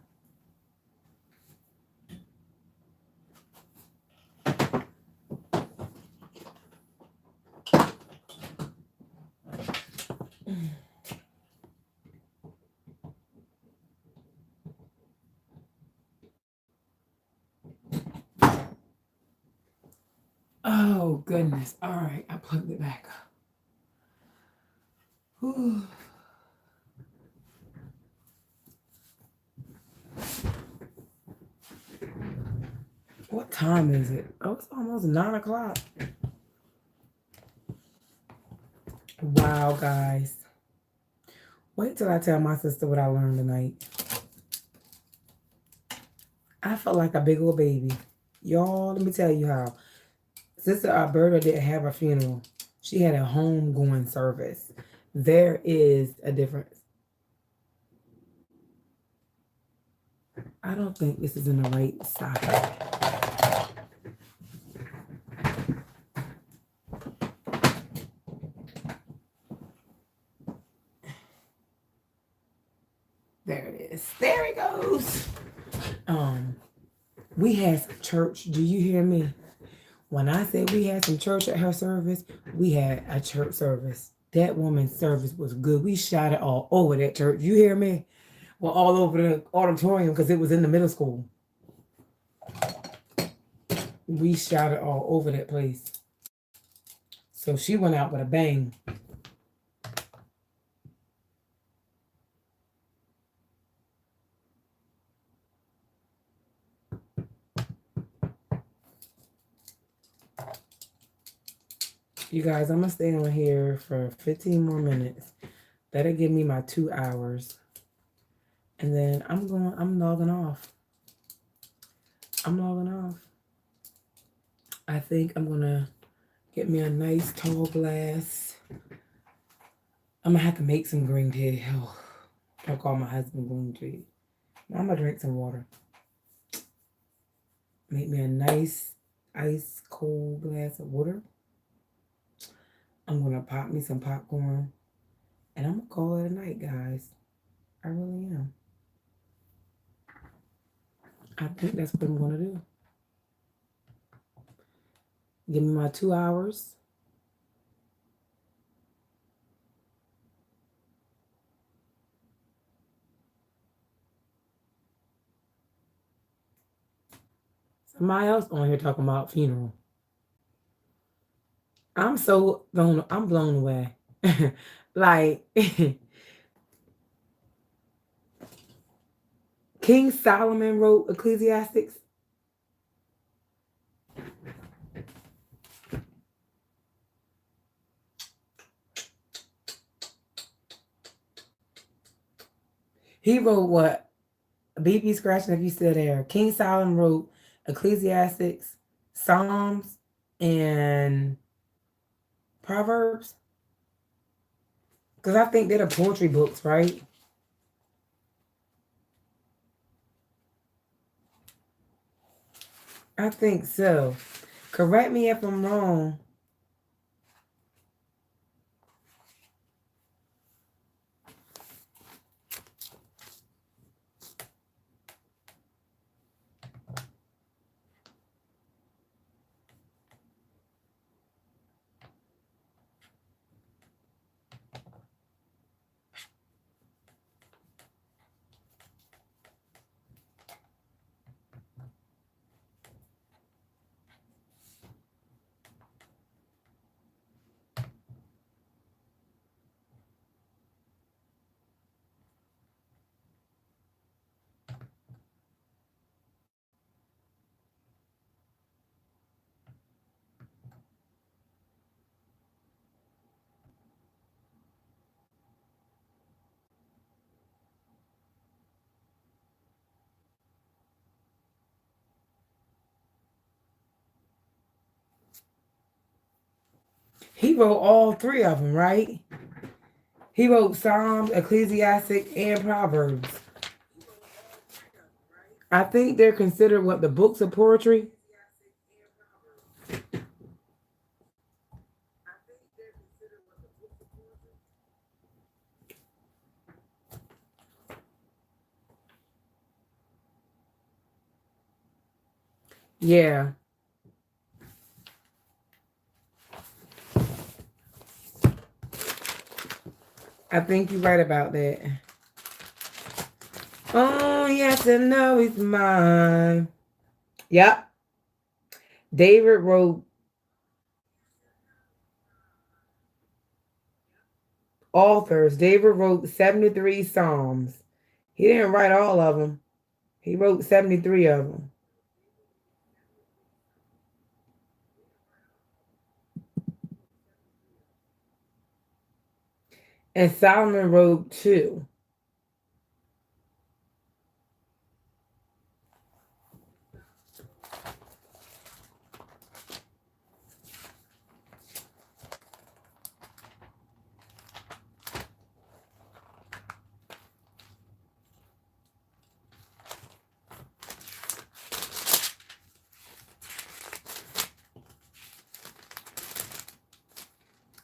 Oh, goodness. All right, I plugged it back up. Whew. What time is it? Oh, it's almost 9 o'clock. Wow, guys. Wait till I tell my sister what I learned tonight. I felt like a big old baby. Y'all, let me tell you how. Sister Alberta didn't have a funeral. She had a homegoing service. There is a difference. I don't think this is in the right socket. There it is. There it goes. We had some church. Do you hear me? When I say we had some church at her service, we had a church service. That woman's service was good. We shouted all over that church. You hear me? Well, all over the auditorium because it was in the middle school. We shouted all over that place. So she went out with a bang. You guys, I'm going to stay on here for 15 more minutes. That'll give me my 2 hours. And then I'm logging off. I'm logging off. I think I'm going to get me a nice tall glass. I'm going to have to make some green tea. Oh, I'll call my husband green tea. I'm going to drink some water. Make me a nice ice cold glass of water. I'm going to pop me some popcorn. And I'm going to call it a night, guys. I really am. I think that's what I'm going to do. Give me my 2 hours. Somebody else on here talking about funeral. I'm blown away. Like, King Solomon wrote Ecclesiastics. He wrote what? BP scratching if you still there. King Solomon wrote Ecclesiastics, Psalms, and Proverbs. Because I think they're the poetry books, right? I think so. Correct me if I'm wrong. He wrote all three of them, right? He wrote Psalms, Ecclesiastic, and Proverbs. I think they're considered what, the books of poetry? Yeah. I think you're right about that. Oh, yes, and no, it's mine. Yep. David wrote Authors. David wrote 73 Psalms. He didn't write all of them. He wrote 73 of them. And Solomon wrote 2.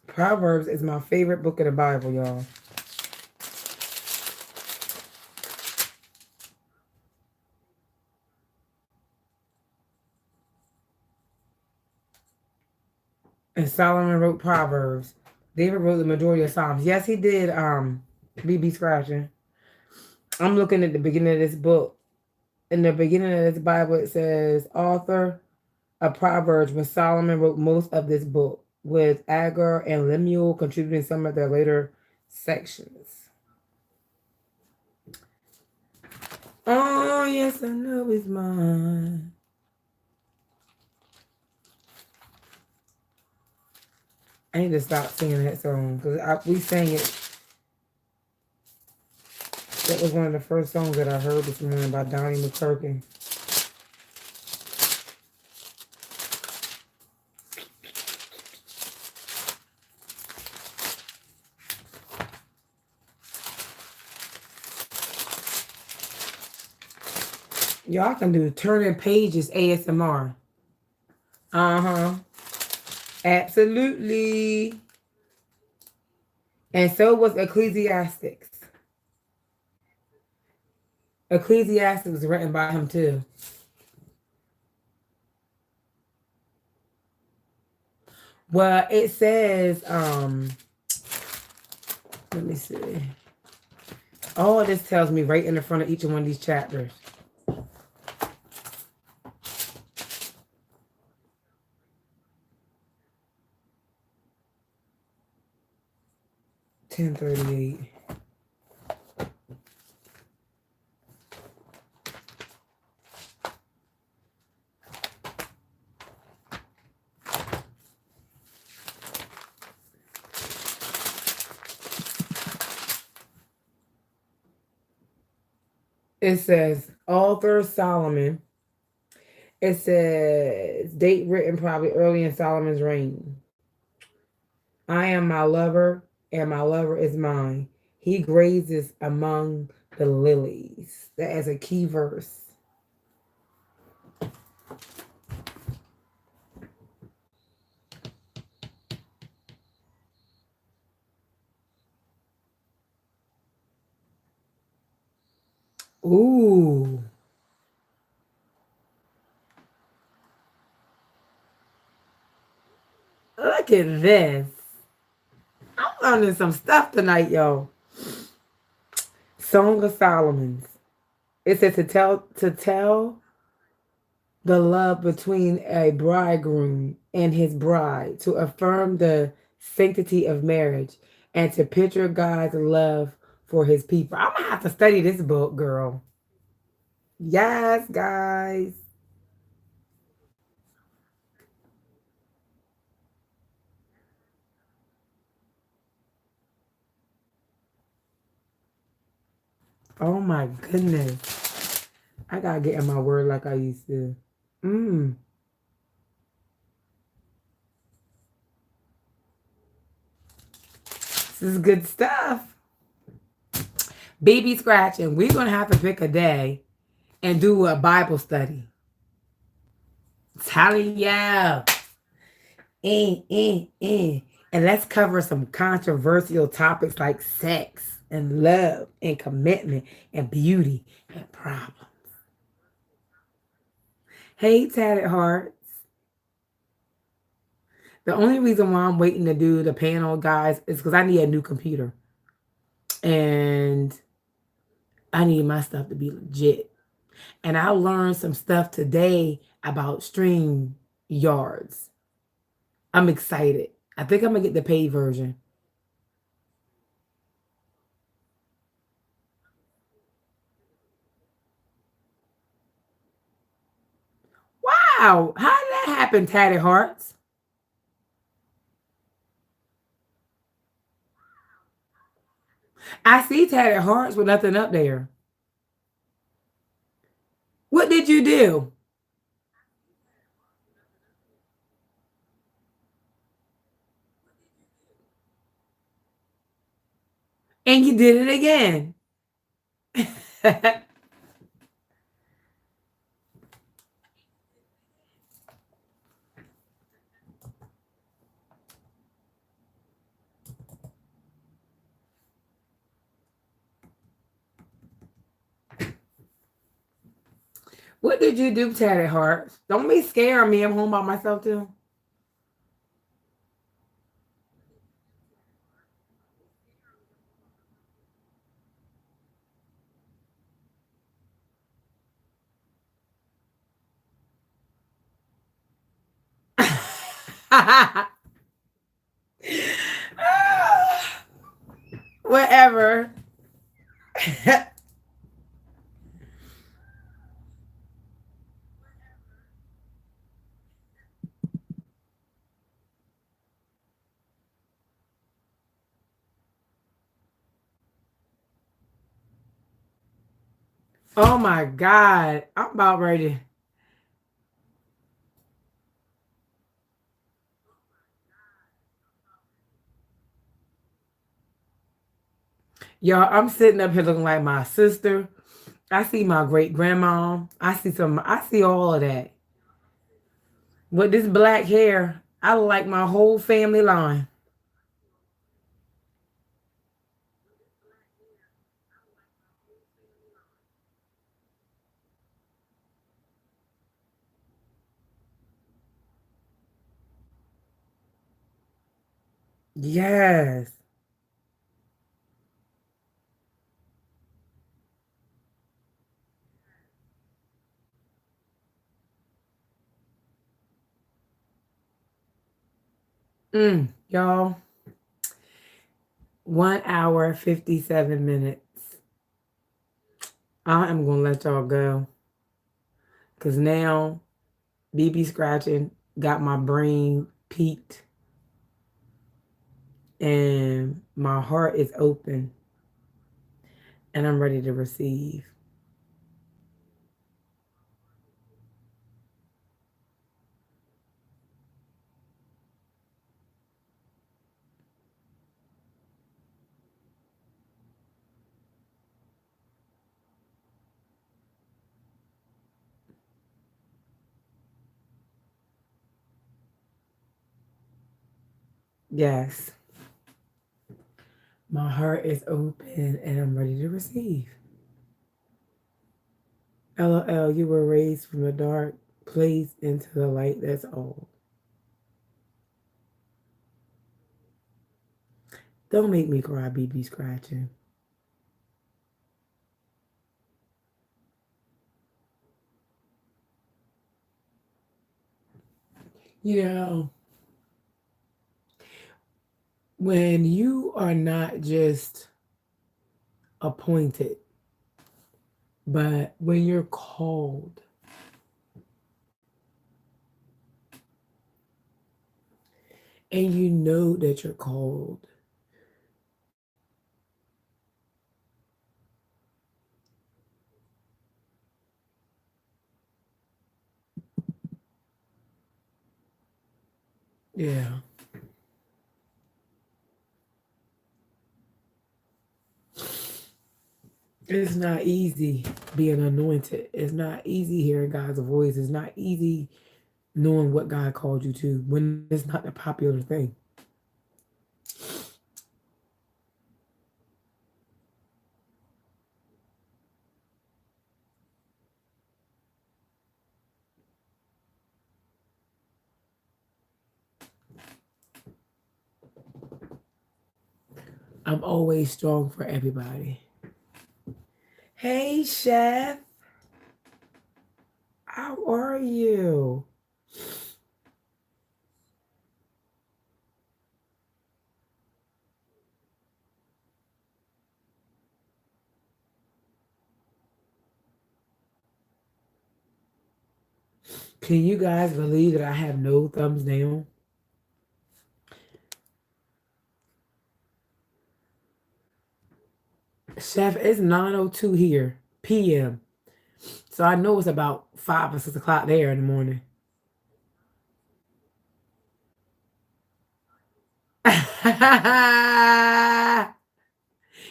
Proverbs is my favorite book of the Bible, y'all. And Solomon wrote Proverbs. David wrote the majority of Psalms. Yes, he did. BB scratching. I'm looking at the beginning of this book. In the beginning of this Bible, it says, author of Proverbs, when Solomon wrote most of this book, with Agur and Lemuel contributing some of their later sections. Oh, yes, I know it's mine. I need to stop singing that song because we sang it. That was one of the first songs that I heard this morning by Donnie McClurkin. Y'all can do turning pages ASMR. Absolutely. And so was Ecclesiastics. Ecclesiastes was written by him too. Well, it says, let me see. All this tells me right in the front of each one of these chapters. $10.38. It says, author Solomon. It says, date written probably early in Solomon's reign. I am my lover, and my lover is mine. He grazes among the lilies. That is a key verse. Ooh. Look at this. I'm learning some stuff tonight, y'all. Song of Solomon's. It says to tell the love between a bridegroom and his bride, to affirm the sanctity of marriage, and to picture God's love for his people. I'm gonna have to study this book, girl. Yes, guys. Oh my goodness. I gotta get in my word like I used to. This is good stuff. Baby scratching. We're gonna have to pick a day and do a Bible study. Telling ya. And let's cover some controversial topics like sex and love and commitment and beauty and problems. Hey, Tatted Hearts. The only reason why I'm waiting to do the panel, guys, is because I need a new computer. And I need my stuff to be legit. And I learned some stuff today about StreamYards. I'm excited. I think I'm going to get the paid version. How? How did that happen, Tatted Hearts? I see Tatted Hearts with nothing up there. What did you do? And you did it again. What did you do, Tatted Hearts? Don't be scaring me. I'm home by myself too. Whatever. Oh my God. I'm about ready. Y'all, I'm sitting up here looking like my sister. I see my great grandma. I see all of that. With this black hair, I like my whole family line. Yes. Y'all, 1 hour, 57 minutes. I am going to let y'all go. Because now, BB scratching got my brain peaked. And my heart is open. And I'm ready to receive. Yes. My heart is open and I'm ready to receive. LOL, you were raised from the dark place into the light. That's all. Don't make me cry, BB scratching. You know, when you are not just appointed, but when you're called, and you know that you're called, yeah, it's not easy being anointed. It's not easy hearing God's voice. It's not easy knowing what God called you to when it's not the popular thing. I'm always strong for everybody. Hey, Chef. How are you? Can you guys believe that I have no thumbs down? Chef, it's 9:02 here, p.m. So I know it's about 5 or 6 o'clock there in the morning.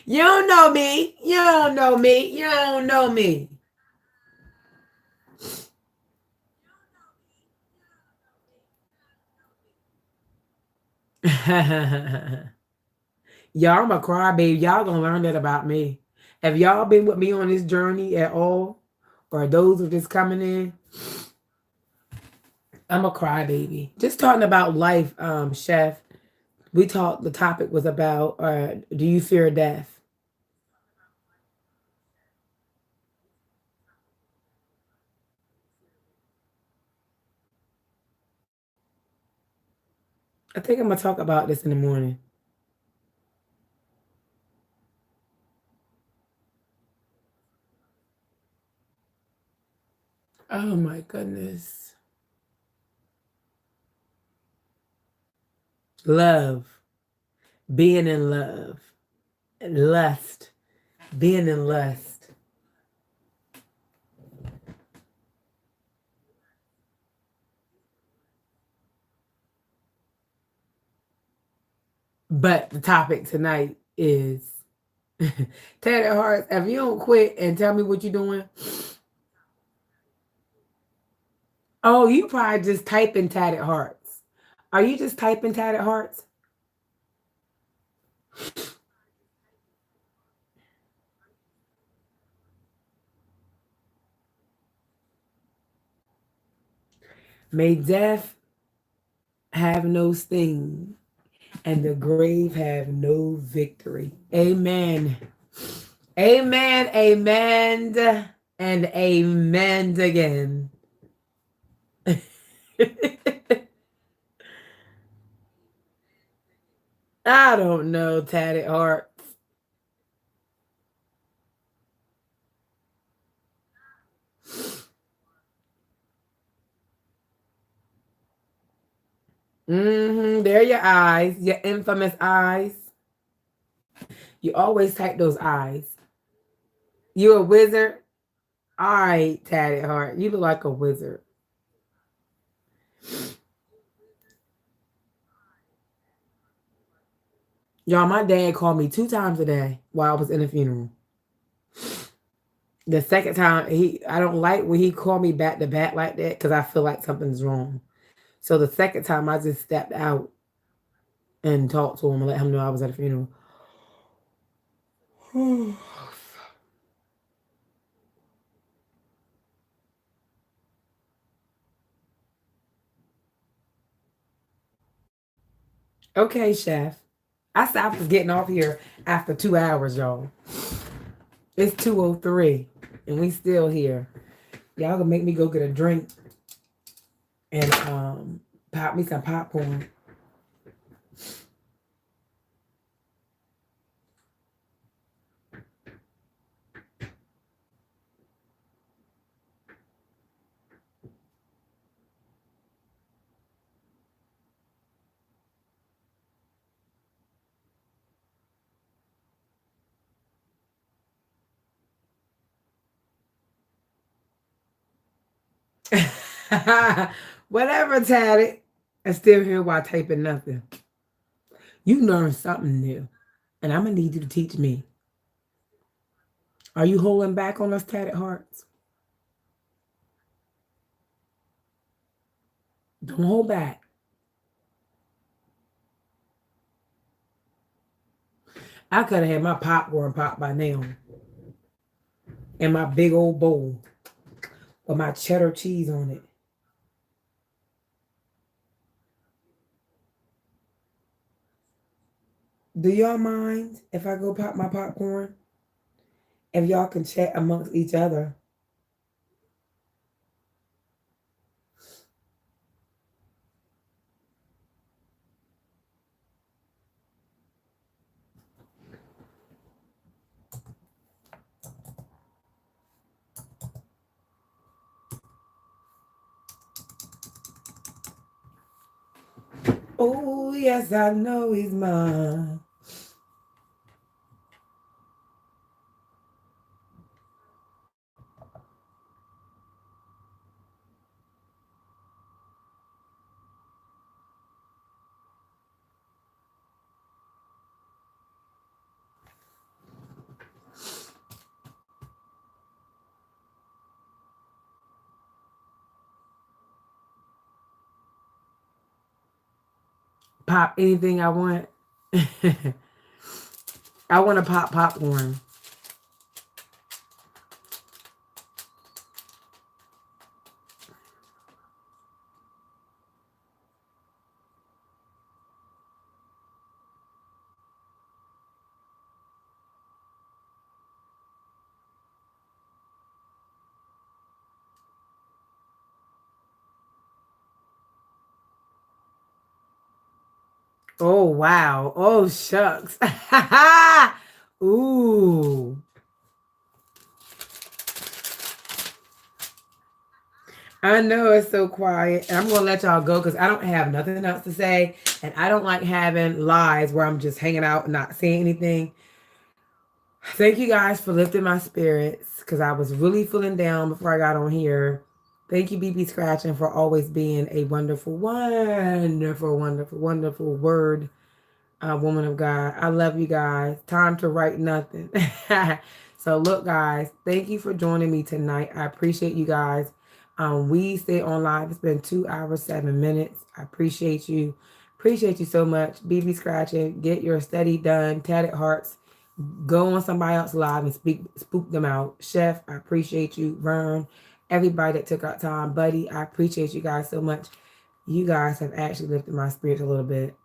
You don't know me. You don't know me. You don't know me. Y'all, I'm a crybaby. Y'all gonna learn that about me. Have y'all been with me on this journey at all? Or those who just coming in? I'm a crybaby. Just talking about life, Chef. The topic was about do you fear death? I think I'm gonna talk about this in the morning. Oh my goodness. Love. Being in love. Lust. Being in lust. But the topic tonight is Tatted Hearts. If you don't quit and tell me what you're doing, oh, you probably just typing Tatted Hearts. Are you just typing Tatted Hearts? May death have no sting and the grave have no victory. Amen. Amen. Amen. And amen again. I don't know, Tatted Heart. There are your eyes, your infamous eyes. You always type those eyes. You a wizard? All right, Tatted Heart. You look like a wizard. Y'all, my dad called me 2 times a day while I was in a funeral. The second time, I don't like when he called me back to back like that because I feel like something's wrong. So the second time, I just stepped out and talked to him and let him know I was at a funeral. Okay, Chef. I said I was getting off here after 2 hours, y'all. It's 2:03, and we still here. Y'all gonna make me go get a drink and pop me some popcorn. Whatever, Tatted. I'm still here while typing nothing. You learned something new, and I'm gonna need you to teach me. Are you holding back on us, Tatted Hearts? Don't hold back. I could have had my popcorn pop by now in my big old bowl with my cheddar cheese on it. Do y'all mind if I go pop my popcorn? If y'all can chat amongst each other. Oh, yes, I know he's mine. Pop anything I want. I want to pop popcorn. Oh, wow. Oh, shucks. Ooh. I know it's so quiet. And I'm going to let y'all go because I don't have nothing else to say. And I don't like having lives where I'm just hanging out and not saying anything. Thank you guys for lifting my spirits because I was really feeling down before I got on here. Thank you, BB Scratching, for always being a wonderful, wonderful, wonderful, wonderful word woman of God. I love you guys. Time to write nothing. So look, guys, thank you for joining me tonight. I appreciate you guys. We stay on live. It's been 2 hours, 7 minutes. I appreciate you. Appreciate you so much. BB Scratching, get your study done. Tatted Hearts, go on somebody else's live and spook them out. Chef, I appreciate you. Vern, everybody that took out time. Buddy, I appreciate you guys so much. You guys have actually lifted my spirits a little bit.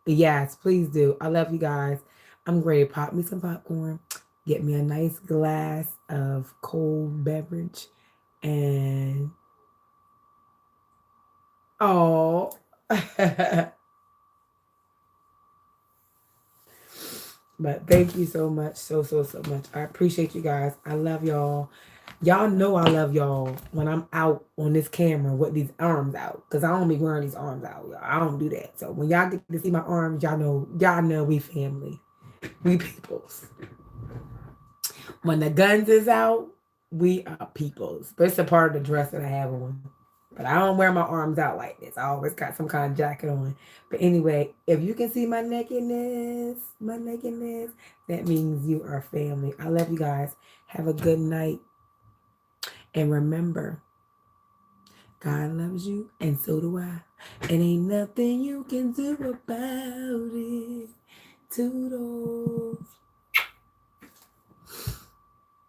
Yes, please do. I love you guys. I'm ready to pop me some popcorn, get me a nice glass of cold beverage, and oh, but thank you so much, so much. I appreciate you guys. I love y'all. Y'all know I love y'all when I'm out on this camera with these arms out, cause I don't be wearing these arms out. Y'all. I don't do that. So when y'all get to see my arms, y'all know we family, we peoples. When the guns is out, we are peoples. But it's a part of the dress that I have on. But I don't wear my arms out like this. I always got some kind of jacket on. But anyway, if you can see my nakedness, that means you are family. I love you guys. Have a good night. And remember, God loves you, and so do I. And ain't nothing you can do about it. Toodles.